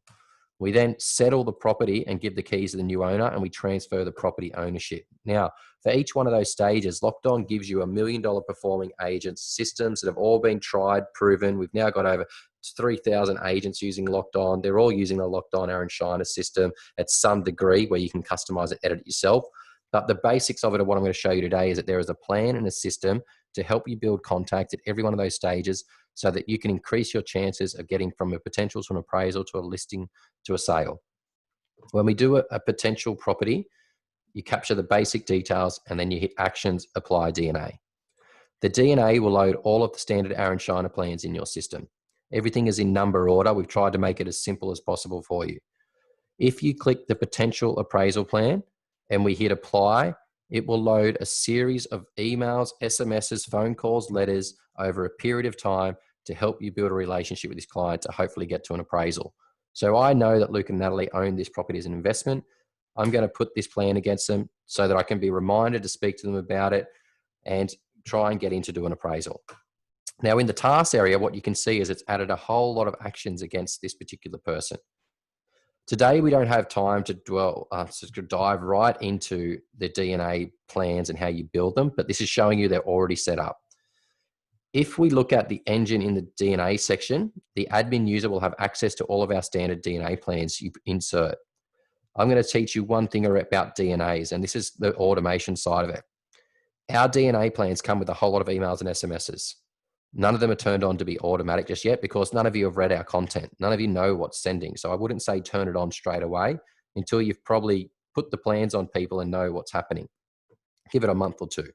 We then settle the property and give the keys to the new owner, and we transfer the property ownership. Now, for each one of those stages, LockedOn gives you $1 million performing agents, systems that have all been tried, proven. We've now got over 3,000 agents using LockedOn. They're all using the LockedOn Aaron Shiner system at some degree where you can customize it, edit it yourself. But the basics of it are what I'm going to show you today is that there is a plan and a system to help you build contacts at every one of those stages so that you can increase your chances of getting from a potential to an appraisal to a listing to a sale. When we do a potential property, you capture the basic details and then you hit actions, apply DNA. The DNA will load all of the standard Aaron Shiner plans in your system. Everything is in number order. We've tried to make it as simple as possible for you. If you click the potential appraisal plan and we hit apply, it will load a series of emails, SMSs, phone calls, letters over a period of time to help you build a relationship with this client to hopefully get to an appraisal. So I know that Luke and Natalie own this property as an investment. I'm going to put this plan against them so that I can be reminded to speak to them about it and try and get in to do an appraisal. Now in the tasks area, what you can see is it's added a whole lot of actions against this particular person. Today, we don't have time to to dive right into the DNA plans and how you build them, but this is showing you they're already set up. If we look at the engine in the DNA section, the admin user will have access to all of our standard DNA plans you insert. I'm going to teach you one thing about DNAs, and this is the automation side of it. Our DNA plans come with a whole lot of emails and SMSs. None of them are turned on to be automatic just yet because none of you have read our content. None of you know what's sending. So I wouldn't say turn it on straight away until you've probably put the plans on people and know what's happening. Give it a month or 2.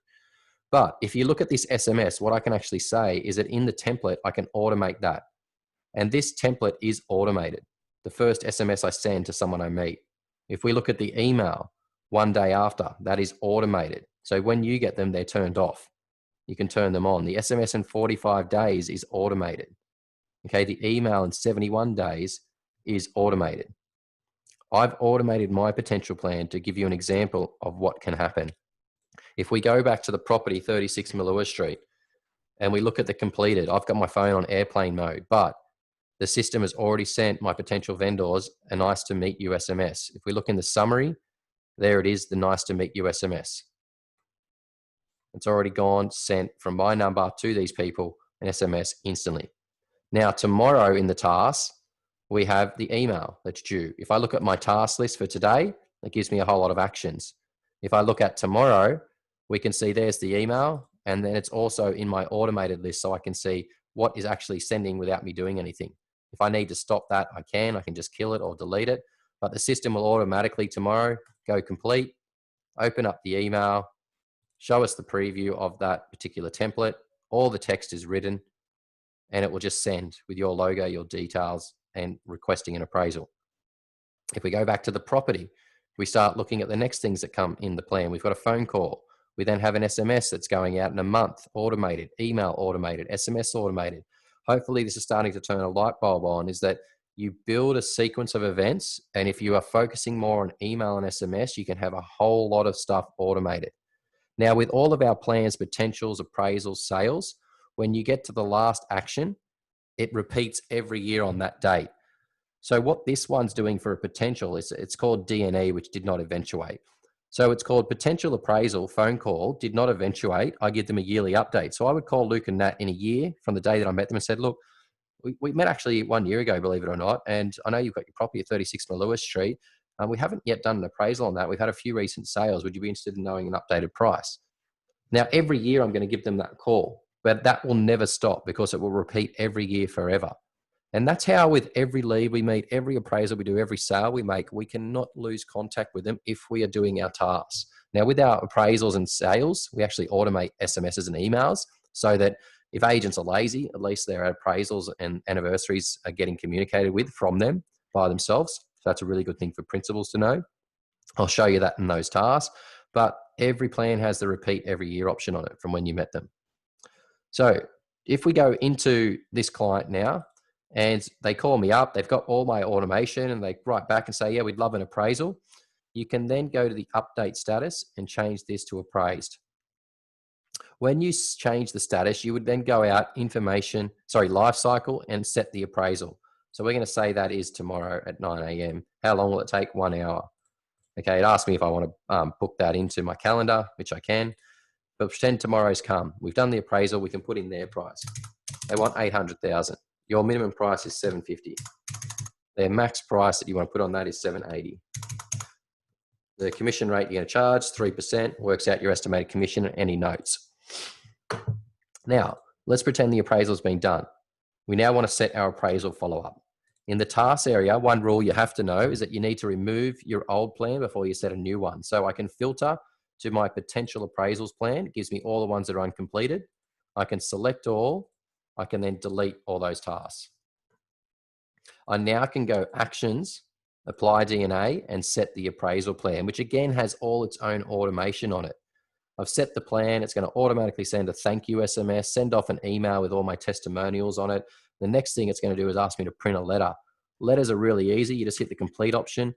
But if you look at this SMS, what I can actually say is that in the template, I can automate that. And this template is automated. The first SMS I send to someone I meet. If we look at the email 1 day after, that is automated. So when you get them, they're turned off. You can turn them on. The SMS in 45 days is automated. Okay, the email in 71 days is automated. I've automated my potential plan to give you an example of what can happen. If we go back to the property 36 Malua Street and we look at the completed, I've got my phone on airplane mode, but the system has already sent my potential vendors a nice to meet you SMS. If we look in the summary, there it is, the nice to meet you SMS. It's already gone, sent from my number to these people, an SMS instantly. Now, tomorrow in the task, we have the email that's due. If I look at my task list for today, it gives me a whole lot of actions. If I look at tomorrow, we can see there's the email, and then it's also in my automated list so I can see what is actually sending without me doing anything. If I need to stop that, I can just kill it or delete it, but the system will automatically tomorrow go complete, open up the email, show us the preview of that particular template. All the text is written, and it will just send with your logo, your details, and requesting an appraisal. If we go back to the property, we start looking at the next things that come in the plan. We've got a phone call. We then have an SMS that's going out in a month, automated, email automated, SMS automated. Hopefully this is starting to turn a light bulb on, is that you build a sequence of events, and if you are focusing more on email and SMS, you can have a whole lot of stuff automated. Now, with all of our plans, potentials, appraisals, sales, when you get to the last action, it repeats every year on that date. So what this one's doing for a potential is it's called DNE, which did not eventuate. So it's called potential appraisal phone call, did not eventuate. I give them a yearly update. So I would call Luke and Nat in a year from the day that I met them and said, look, we met actually 1 year ago, believe it or not. And I know you've got your property at 36 Malua Street. We haven't yet done an appraisal on that. We've had a few recent sales. Would you be interested in knowing an updated price? Now, every year I'm going to give them that call, but that will never stop because it will repeat every year forever. And that's how with every lead we meet, every appraisal we do, every sale we make, we cannot lose contact with them if we are doing our tasks. Now, with our appraisals and sales, we actually automate SMSs and emails so that if agents are lazy, at least their appraisals and anniversaries are getting communicated with from them by themselves. So that's a really good thing for principals to know. I'll show you that in those tasks. But every plan has the repeat every year option on it from when you met them. So if we go into this client now and they call me up, they've got all my automation and they write back and say, yeah, we'd love an appraisal. You can then go to the update status and change this to appraised. When you change the status, you would then go out life cycle and set the appraisal. So we're going to say that is tomorrow at 9 a.m. How long will it take? 1 hour. Okay, it asked me if I want to book that into my calendar, which I can. But pretend tomorrow's come. We've done the appraisal. We can put in their price. They want 800,000. Your minimum price is 750. Their max price that you want to put on that is 780. The commission rate you're going to charge, 3%, works out your estimated commission and any notes. Now, let's pretend the appraisal has been done. We now want to set our appraisal follow-up. In the tasks area, one rule you have to know is that you need to remove your old plan before you set a new one. So I can filter to my potential appraisals plan. It gives me all the ones that are uncompleted. I can select all. I can then delete all those tasks. I now can go actions, apply DNA, and set the appraisal plan, which again has all its own automation on it. I've set the plan. It's going to automatically send a thank you SMS, send off an email with all my testimonials on it. The next thing it's going to do is ask me to print a letter. Letters are really easy. You just hit the complete option.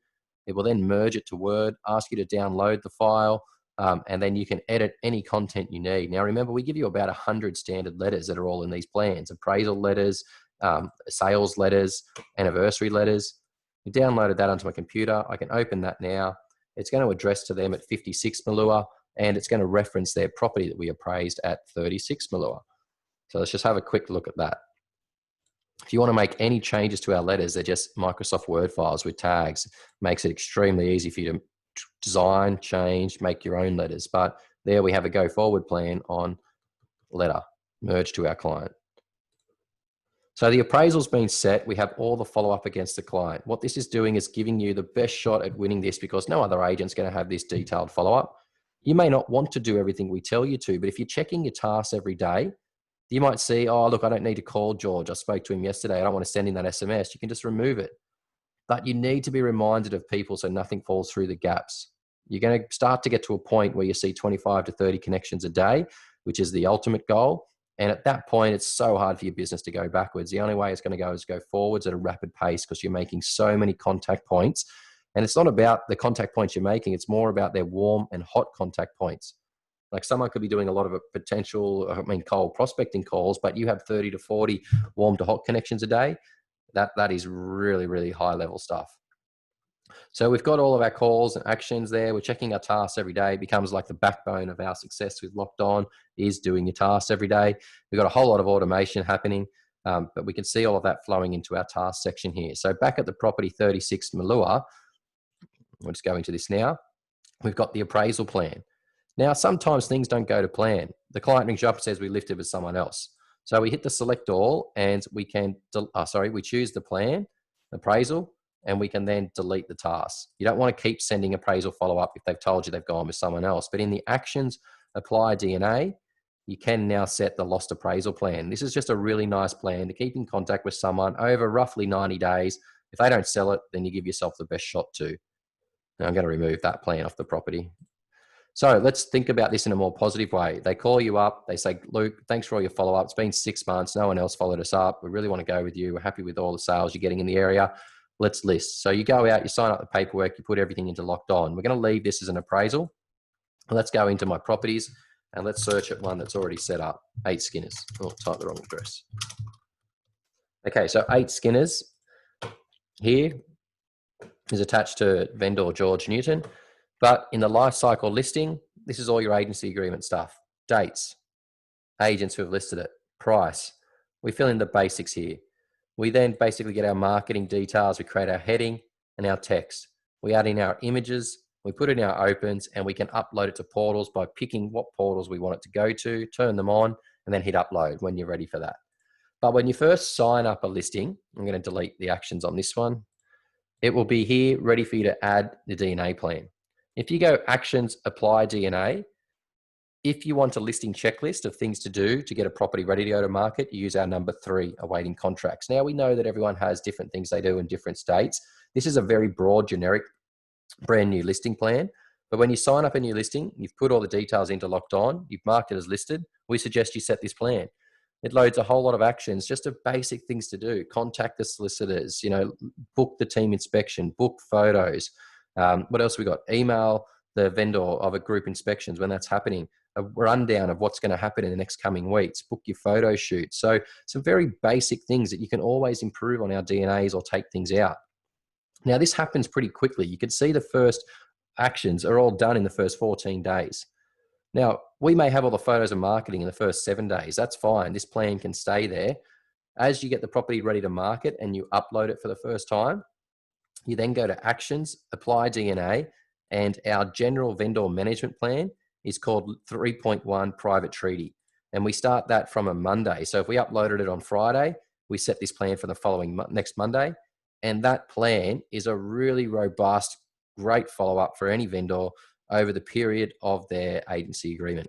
It will then merge it to Word, ask you to download the file, and then you can edit any content you need. Now, remember, we give you about 100 standard letters that are all in these plans: appraisal letters, sales letters, anniversary letters. You downloaded that onto my computer. I can open that now. It's going to address to them at 56 Malua, and it's going to reference their property that we appraised at 36 Malua. So let's just have a quick look at that. If you want to make any changes to our letters, they're just Microsoft Word files with tags. Makes it extremely easy for you to design, change, make your own letters. But there we have a go forward plan on letter, merge to our client. So the appraisal's been set. We have all the follow-up against the client. What this is doing is giving you the best shot at winning this because no other agent's going to have this detailed follow-up. You may not want to do everything we tell you to, but if you're checking your tasks every day, you might see, oh, look, I don't need to call George. I spoke to him yesterday. I don't want to send him that SMS. You can just remove it. But you need to be reminded of people so nothing falls through the gaps. You're going to start to get to a point where you see 25 to 30 connections a day, which is the ultimate goal. And at that point, it's so hard for your business to go backwards. The only way it's going to go is go forwards at a rapid pace because you're making so many contact points. And it's not about the contact points you're making. It's more about their warm and hot contact points. Like someone could be doing a lot of cold prospecting calls, but you have 30 to 40 warm to hot connections a day. That is really, really high level stuff. So we've got all of our calls and actions there. We're checking our tasks every day. It becomes like the backbone of our success with LockedOn is doing your tasks every day. We've got a whole lot of automation happening, but we can see all of that flowing into our task section here. So back at the property 36 Malua, we'll just go into this now. We've got the appraisal plan. Now, sometimes things don't go to plan. The client rings you up and says we lifted with someone else. So we hit the select all and we can, we choose the plan, appraisal, and we can then delete the task. You don't want to keep sending appraisal follow-up if they've told you they've gone with someone else. But in the actions, apply DNA, you can now set the lost appraisal plan. This is just a really nice plan to keep in contact with someone over roughly 90 days. If they don't sell it, then you give yourself the best shot to. Now I'm going to remove that plan off the property. So let's think about this in a more positive way. They call you up. They say, Luke, thanks for all your follow-up. It's been 6 months. No one else followed us up. We really want to go with you. We're happy with all the sales you're getting in the area. Let's list. So you go out, you sign up the paperwork, you put everything into LockedOn. We're going to leave this as an appraisal. Let's go into my properties and let's search at one that's already set up. 8 Skinners. Oh, type the wrong address. Okay, so 8 Skinners here is attached to vendor George Newton. But in the life cycle listing, this is all your agency agreement stuff. Dates, agents who have listed it, price. We fill in the basics here. We then basically get our marketing details. We create our heading and our text. We add in our images. We put in our opens and we can upload it to portals by picking what portals we want it to go to, turn them on, and then hit upload when you're ready for that. But when you first sign up a listing, I'm going to delete the actions on this one. It will be here ready for you to add the DNA plan. If you go actions, apply DNA, if you want a listing checklist of things to do to get a property ready to go to market, you use our number 3, awaiting contracts. Now we know that everyone has different things they do in different states. This is a very broad, generic, brand new listing plan. But when you sign up a new listing, you've put all the details into LockedOn, you've marked it as listed, we suggest you set this plan. It loads a whole lot of actions, just of basic things to do. Contact the solicitors, book the team inspection, book photos. What else we got? Email the vendor of a group inspections when that's happening. A rundown of what's going to happen in the next coming weeks. Book your photo shoot. So some very basic things that you can always improve on our DNAs or take things out. Now this happens pretty quickly. You can see the first actions are all done in the first 14 days. Now we may have all the photos and marketing in the first 7 days. That's fine. This plan can stay there. As you get the property ready to market and you upload it for the first time, you then go to actions, apply DNA, and our general vendor management plan is called 3.1 private treaty. And we start that from a Monday. So if we uploaded it on Friday, we set this plan for the following next Monday. And that plan is a really robust, great follow-up for any vendor over the period of their agency agreement.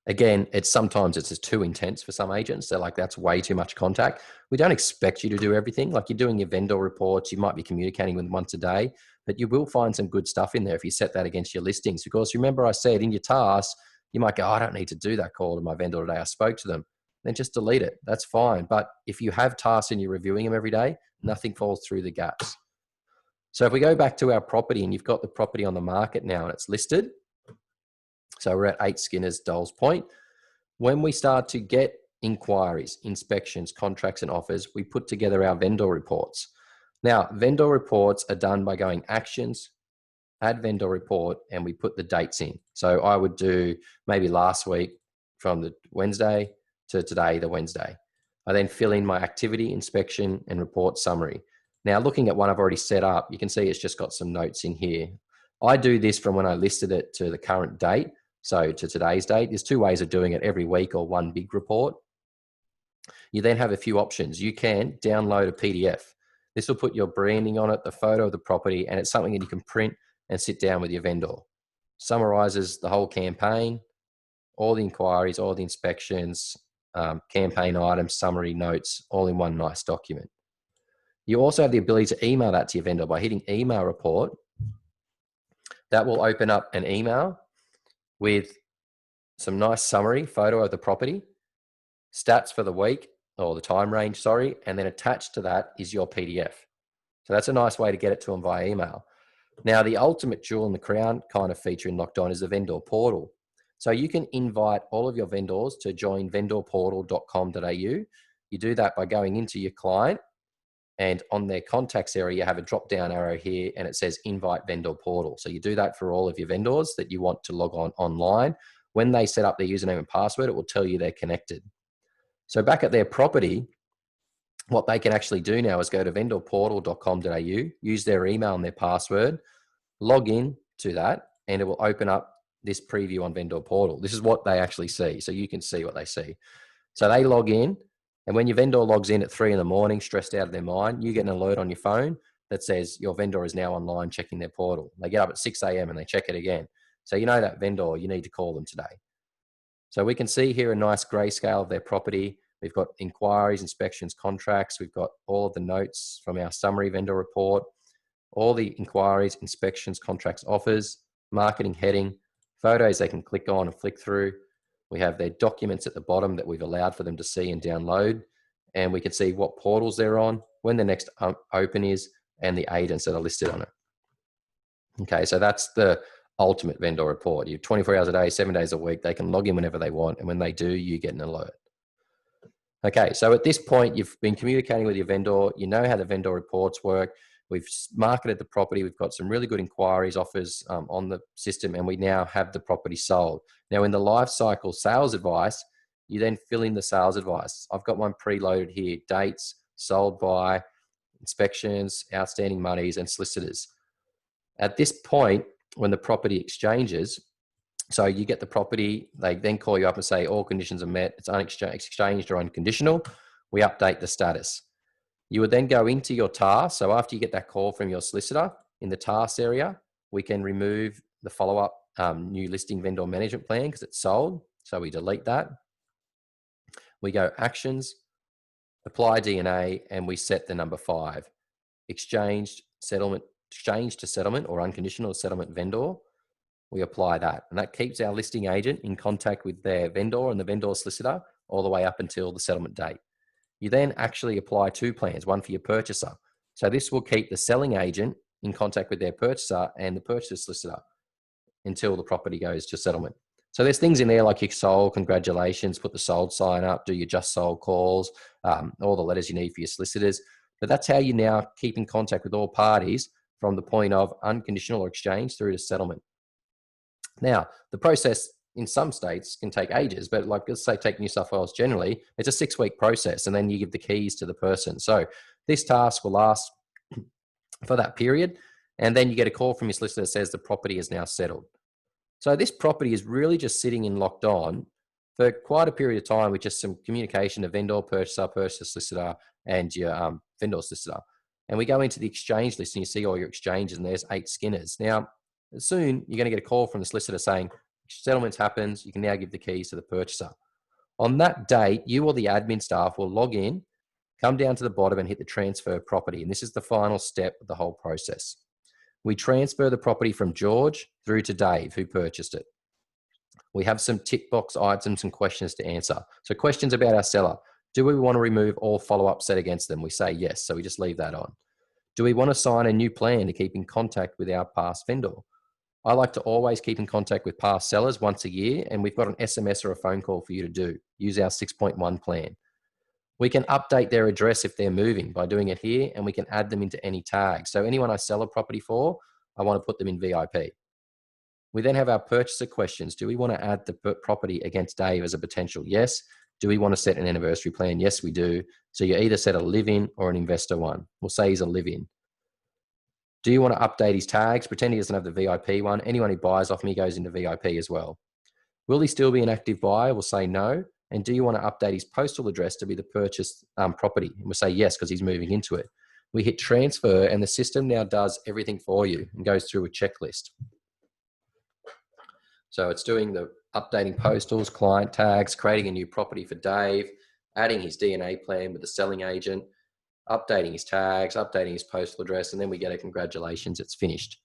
Again, sometimes it's just too intense for some agents. They're like, that's way too much contact. We don't expect you to do everything. Like you're doing your vendor reports, you might be communicating with them once a day, but you will find some good stuff in there if you set that against your listings. Because remember I said in your tasks, you might go, I don't need to do that call to my vendor today. I spoke to them. Then just delete it. That's fine. But if you have tasks and you're reviewing them every day, nothing falls through the gaps. So if we go back to our property and you've got the property on the market now and it's listed, so we're at 8 Skinners, Dole's Point. When we start to get inquiries, inspections, contracts, and offers, we put together our vendor reports. Now, vendor reports are done by going actions, add vendor report, and we put the dates in. So I would do maybe last week from the Wednesday to today, the Wednesday. I then fill in my activity, inspection, and report summary. Now, looking at one I've already set up, you can see it's just got some notes in here. I do this from when I listed it to the current date. So to today's date, there's 2 ways of doing it, every week or one big report. You then have a few options. You can download a PDF. This will put your branding on it, the photo of the property, and it's something that you can print and sit down with your vendor. Summarizes the whole campaign, all the inquiries, all the inspections, campaign items, summary notes, all in one nice document. You also have the ability to email that to your vendor by hitting email report. That will open up an email with some nice summary photo of the property. stats for the week, or the time range, sorry, and then attached to that is your PDF. So that's a nice way to get it to them via email. Now, the ultimate jewel in the crown kind of feature in LockedOn is the vendor portal. So you can invite all of your vendors to join vendorportal.com.au. You do that by going into your client, and on their contacts area, you have a drop-down arrow here, and it says invite vendor portal. So you do that for all of your vendors that you want to log on online. When they set up their username and password, it will tell you they're connected. So back at their property, what they can actually do now is go to vendorportal.com.au, use their email and their password, log in to that, and it will open up this preview on Vendor Portal. This is what they actually see, so you can see what they see. So they log in, and when your vendor logs in at 3 in the morning, stressed out of their mind, you get an alert on your phone that says your vendor is now online checking their portal. They get up at 6 a.m. and they check it again. So you know that vendor, you need to call them today. So we can see here a nice grayscale of their property. We've got inquiries, inspections, contracts. We've got all of the notes from our summary vendor report, all the inquiries, inspections, contracts, offers, marketing heading, photos they can click on and flick through. We have their documents at the bottom that we've allowed for them to see and download. And we can see what portals they're on, when the next open is, and the agents that are listed on it. Okay, so that's the ultimate vendor report. You 24 hours a day, 7 days a week, they can log in whenever they want. And when they do, you get an alert. Okay, so at this point, you've been communicating with your vendor. You know how the vendor reports work. We've marketed the property. We've got some really good inquiries, offers on the system, and we now have the property sold. Now, in the life cycle sales advice, you then fill in the sales advice. I've got one preloaded here: dates, sold by, inspections, outstanding monies, and solicitors. At this point, when the property exchanges, so you get the property, they then call you up and say all conditions are met, it's exchanged or unconditional. We update the status. You would then go into your task. So after you get that call from your solicitor, in the task area, we can remove the follow-up new listing vendor management plan because it's sold. So we delete that. We go actions, apply DNA, and we set the number 5. Exchange to settlement or unconditional settlement vendor. We apply that, and that keeps our listing agent in contact with their vendor and the vendor solicitor all the way up until the settlement date. You then actually apply 2 plans, one for your purchaser. So this will keep the selling agent in contact with their purchaser and the purchaser solicitor until the property goes to settlement. So there's things in there like your sold, congratulations, put the sold sign up, do your just sold calls, all the letters you need for your solicitors. But that's how you now keep in contact with all parties from the point of unconditional or exchange through to settlement. Now, the process in some states can take ages, but like let's say take New South Wales generally, it's a 6-week process, and then you give the keys to the person. So this task will last for that period, and then you get a call from your solicitor that says the property is now settled. So this property is really just sitting in LockedOn for quite a period of time with just some communication to vendor, purchaser solicitor, and your vendor solicitor. And we go into the exchange list and you see all your exchanges, and there's 8 Skinners. Now, soon you're going to get a call from the solicitor saying settlements happens, you can now give the keys to the purchaser. On that date, you or the admin staff will log in, come down to the bottom and hit the transfer property. And this is the final step of the whole process. We transfer the property from George through to Dave, who purchased it. We have some tick box items and questions to answer. So questions about our seller. Do we want to remove all follow-up set against them? We say yes, so we just leave that on. Do we want to sign a new plan to keep in contact with our past vendor? I like to always keep in contact with past sellers once a year, and we've got an SMS or a phone call for you to do. Use our 6.1 plan. We can update their address if they're moving by doing it here, and we can add them into any tags. So anyone I sell a property for, I want to put them in VIP. We then have our purchaser questions. Do we want to add the property against Dave as a potential? Yes. Do we want to set an anniversary plan? Yes, we do. So you either set a live-in or an investor one. We'll say he's a live-in. Do you want to update his tags? Pretend he doesn't have the VIP one. Anyone who buys off me goes into VIP as well. Will he still be an active buyer? We'll say no. And do you want to update his postal address to be the purchased property? And we'll say yes, because he's moving into it. We hit transfer, and the system now does everything for you and goes through a checklist. So it's doing the updating postals, client tags, creating a new property for Dave, adding his DNA plan with the selling agent, updating his tags, updating his postal address, and then we get a congratulations, it's finished.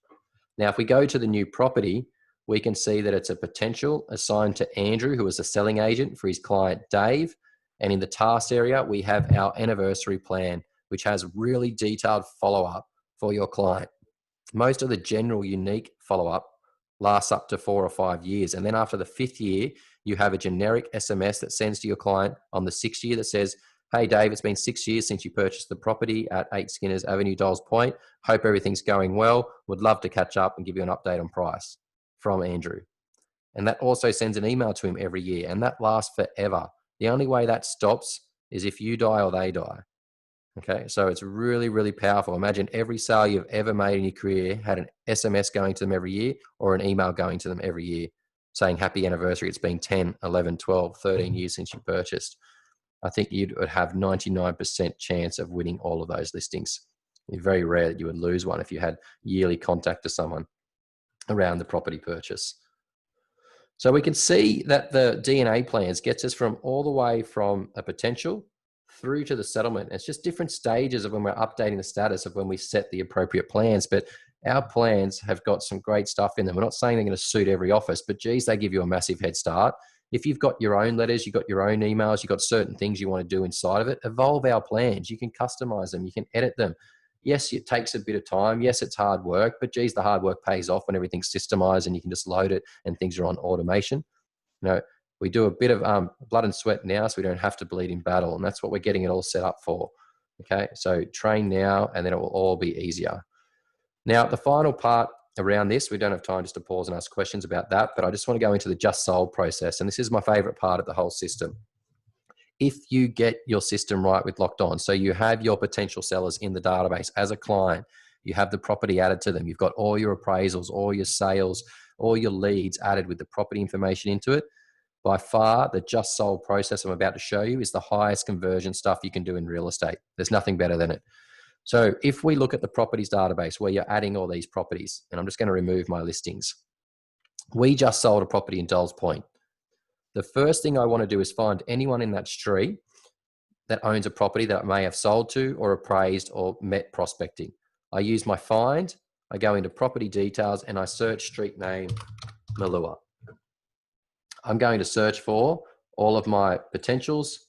Now, if we go to the new property, we can see that it's a potential assigned to Andrew, who is a selling agent for his client, Dave. And in the tasks area, we have our anniversary plan, which has really detailed follow-up for your client. Most of the general unique follow-up lasts up to 4 or 5 years. And then after the 5th year, you have a generic SMS that sends to your client on the 6th year that says, hey, Dave, it's been 6 years since you purchased the property at 8 Skinners Avenue, Dolls Point. Hope everything's going well. Would love to catch up and give you an update on price, from Andrew. And that also sends an email to him every year, and that lasts forever. The only way that stops is if you die or they die. Okay, so it's really, really powerful. Imagine every sale you've ever made in your career had an SMS going to them every year or an email going to them every year saying happy anniversary. It's been 10, 11, 12, 13 years since you purchased. I think you'd have 99% chance of winning all of those listings. It's very rare that you would lose one if you had yearly contact to someone around the property purchase. So we can see that the DNA plans gets us from all the way from a potential through to the settlement. It's just different stages of when we're updating the status of when we set the appropriate plans. But our plans have got some great stuff in them. We're not saying they're going to suit every office, but geez, they give you a massive head start. If you've got your own letters, you've got your own emails, you've got certain things you want to do inside of it, evolve our plans. You can customize them, you can edit them. Yes, it takes a bit of time. Yes, it's hard work, but geez, the hard work pays off when everything's systemized and you can just load it and things are on automation. You know, we do a bit of blood and sweat now so we don't have to bleed in battle, and that's what we're getting it all set up for. Okay, so train now and then it will all be easier. Now, the final part around this, we don't have time just to pause and ask questions about that, but I just want to go into the just sold process, and this is my favorite part of the whole system. If you get your system right with LockedOn, so you have your potential sellers in the database as a client, you have the property added to them, you've got all your appraisals, all your sales, all your leads added with the property information into it, by far, the just sold process I'm about to show you is the highest conversion stuff you can do in real estate. There's nothing better than it. So if we look at the properties database where you're adding all these properties, and I'm just going to remove my listings. We just sold a property in Dolls Point. The first thing I want to do is find anyone in that street that owns a property that I may have sold to or appraised or met prospecting. I use my find, I go into property details and I search street name Malua. I'm going to search for all of my potentials,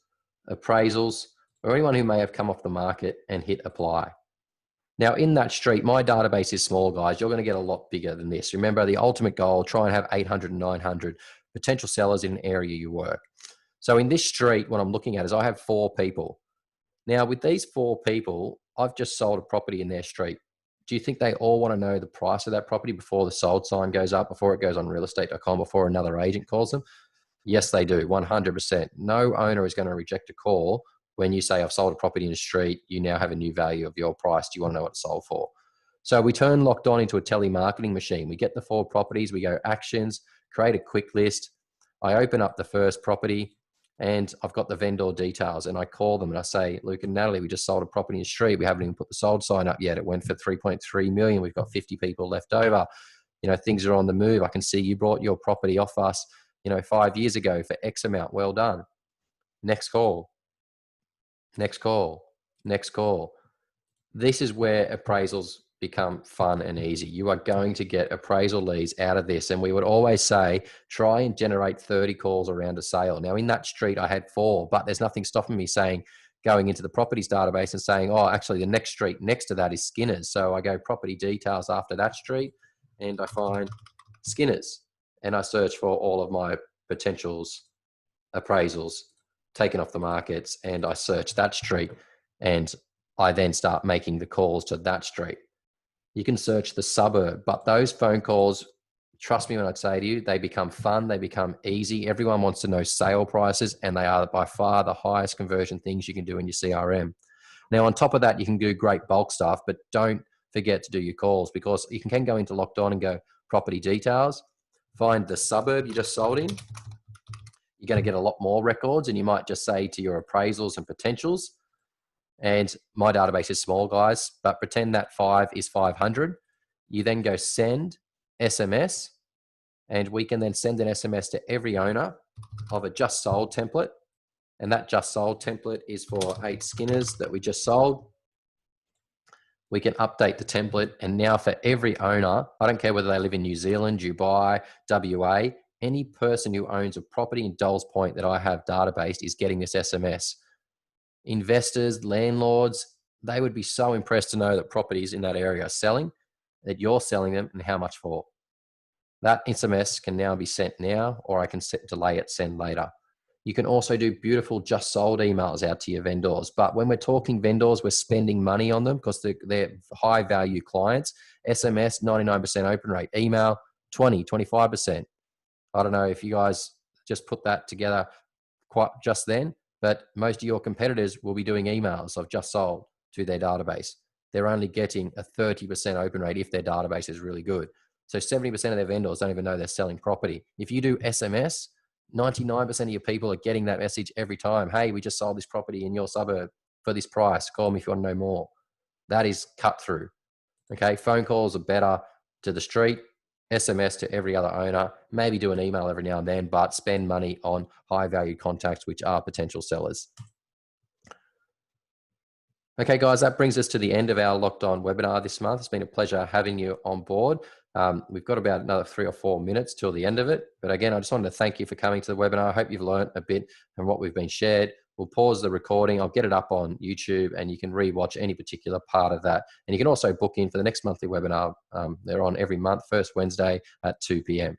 appraisals, or anyone who may have come off the market and hit apply. Now in that street, my database is small, guys. You're going to get a lot bigger than this. Remember the ultimate goal, try and have 800 and 900 potential sellers in an area you work. So in this street, what I'm looking at is I have 4 people. Now with these 4 people, I've just sold a property in their street. Do you think they all want to know the price of that property before the sold sign goes up, before it goes on realestate.com, before another agent calls them? Yes, they do, 100%. No owner is going to reject a call when you say, I've sold a property in the street, you now have a new value of your price. Do you want to know what it's sold for? So we turn LockedOn into a telemarketing machine. We get the 4 properties, we go actions, create a quick list. I open up the first property and I've got the vendor details and I call them and I say, Luke and Natalie, we just sold a property in the street. We haven't even put the sold sign up yet. It went for 3.3 million. We've got 50 people left over. You know, things are on the move. I can see you brought your property off us, 5 years ago for X amount. Well done. Next call. Next call. Next call. This is where appraisals become fun and easy. You are going to get appraisal leads out of this. And we would always say, try and generate 30 calls around a sale. Now in that street, I had 4, but there's nothing stopping me going into the properties database and saying, oh, actually the next street next to that is Skinner's. So I go property details after that street and I find Skinner's and I search for all of my potentials, appraisals taken off the markets, and I search that street and I then start making the calls to that street. You can search the suburb, but those phone calls, trust me when I say to you, they become fun, they become easy. Everyone wants to know sale prices, and they are by far the highest conversion things you can do in your CRM. Now, on top of that, you can do great bulk stuff, but don't forget to do your calls, because you can go into LockedOn and go property details, find the suburb you just sold in. You're going to get a lot more records, and you might just say to your appraisals and potentials, and my database is small, guys, but pretend that 5 is 500. You then go send SMS, and we can then send an SMS to every owner of a just sold template. And that just sold template is for 8 Skinners that we just sold. We can update the template. And now for every owner, I don't care whether they live in New Zealand, Dubai, WA, any person who owns a property in Dulles Point that I have database is getting this SMS. Investors, landlords, they would be so impressed to know that properties in that area are selling, that you're selling them, and how much for. That SMS can now be sent now, or I can delay it, send later. You can also do beautiful just sold emails out to your vendors. But when we're talking vendors, we're spending money on them because they're high value clients. SMS, 99% open rate. Email, 20, 25%. I don't know if you guys just put that together quite just then, but most of your competitors will be doing emails of just sold to their database. They're only getting a 30% open rate if their database is really good. So 70% of their vendors don't even know they're selling property. If you do SMS, 99% of your people are getting that message every time. Hey, we just sold this property in your suburb for this price. Call me if you want to know more. That is cut through. Okay, phone calls are better to the street, SMS to every other owner, maybe do an email every now and then, but spend money on high value contacts, which are potential sellers. Okay, guys, that brings us to the end of our Locked On webinar this month. It's been a pleasure having you on board. We've got about another 3 or 4 minutes till the end of it. But again, I just wanted to thank you for coming to the webinar. I hope you've learned a bit from what we've been shared. We'll pause the recording. I'll get it up on YouTube and you can rewatch any particular part of that. And you can also book in for the next monthly webinar. They're on every month, first Wednesday at 2 p.m.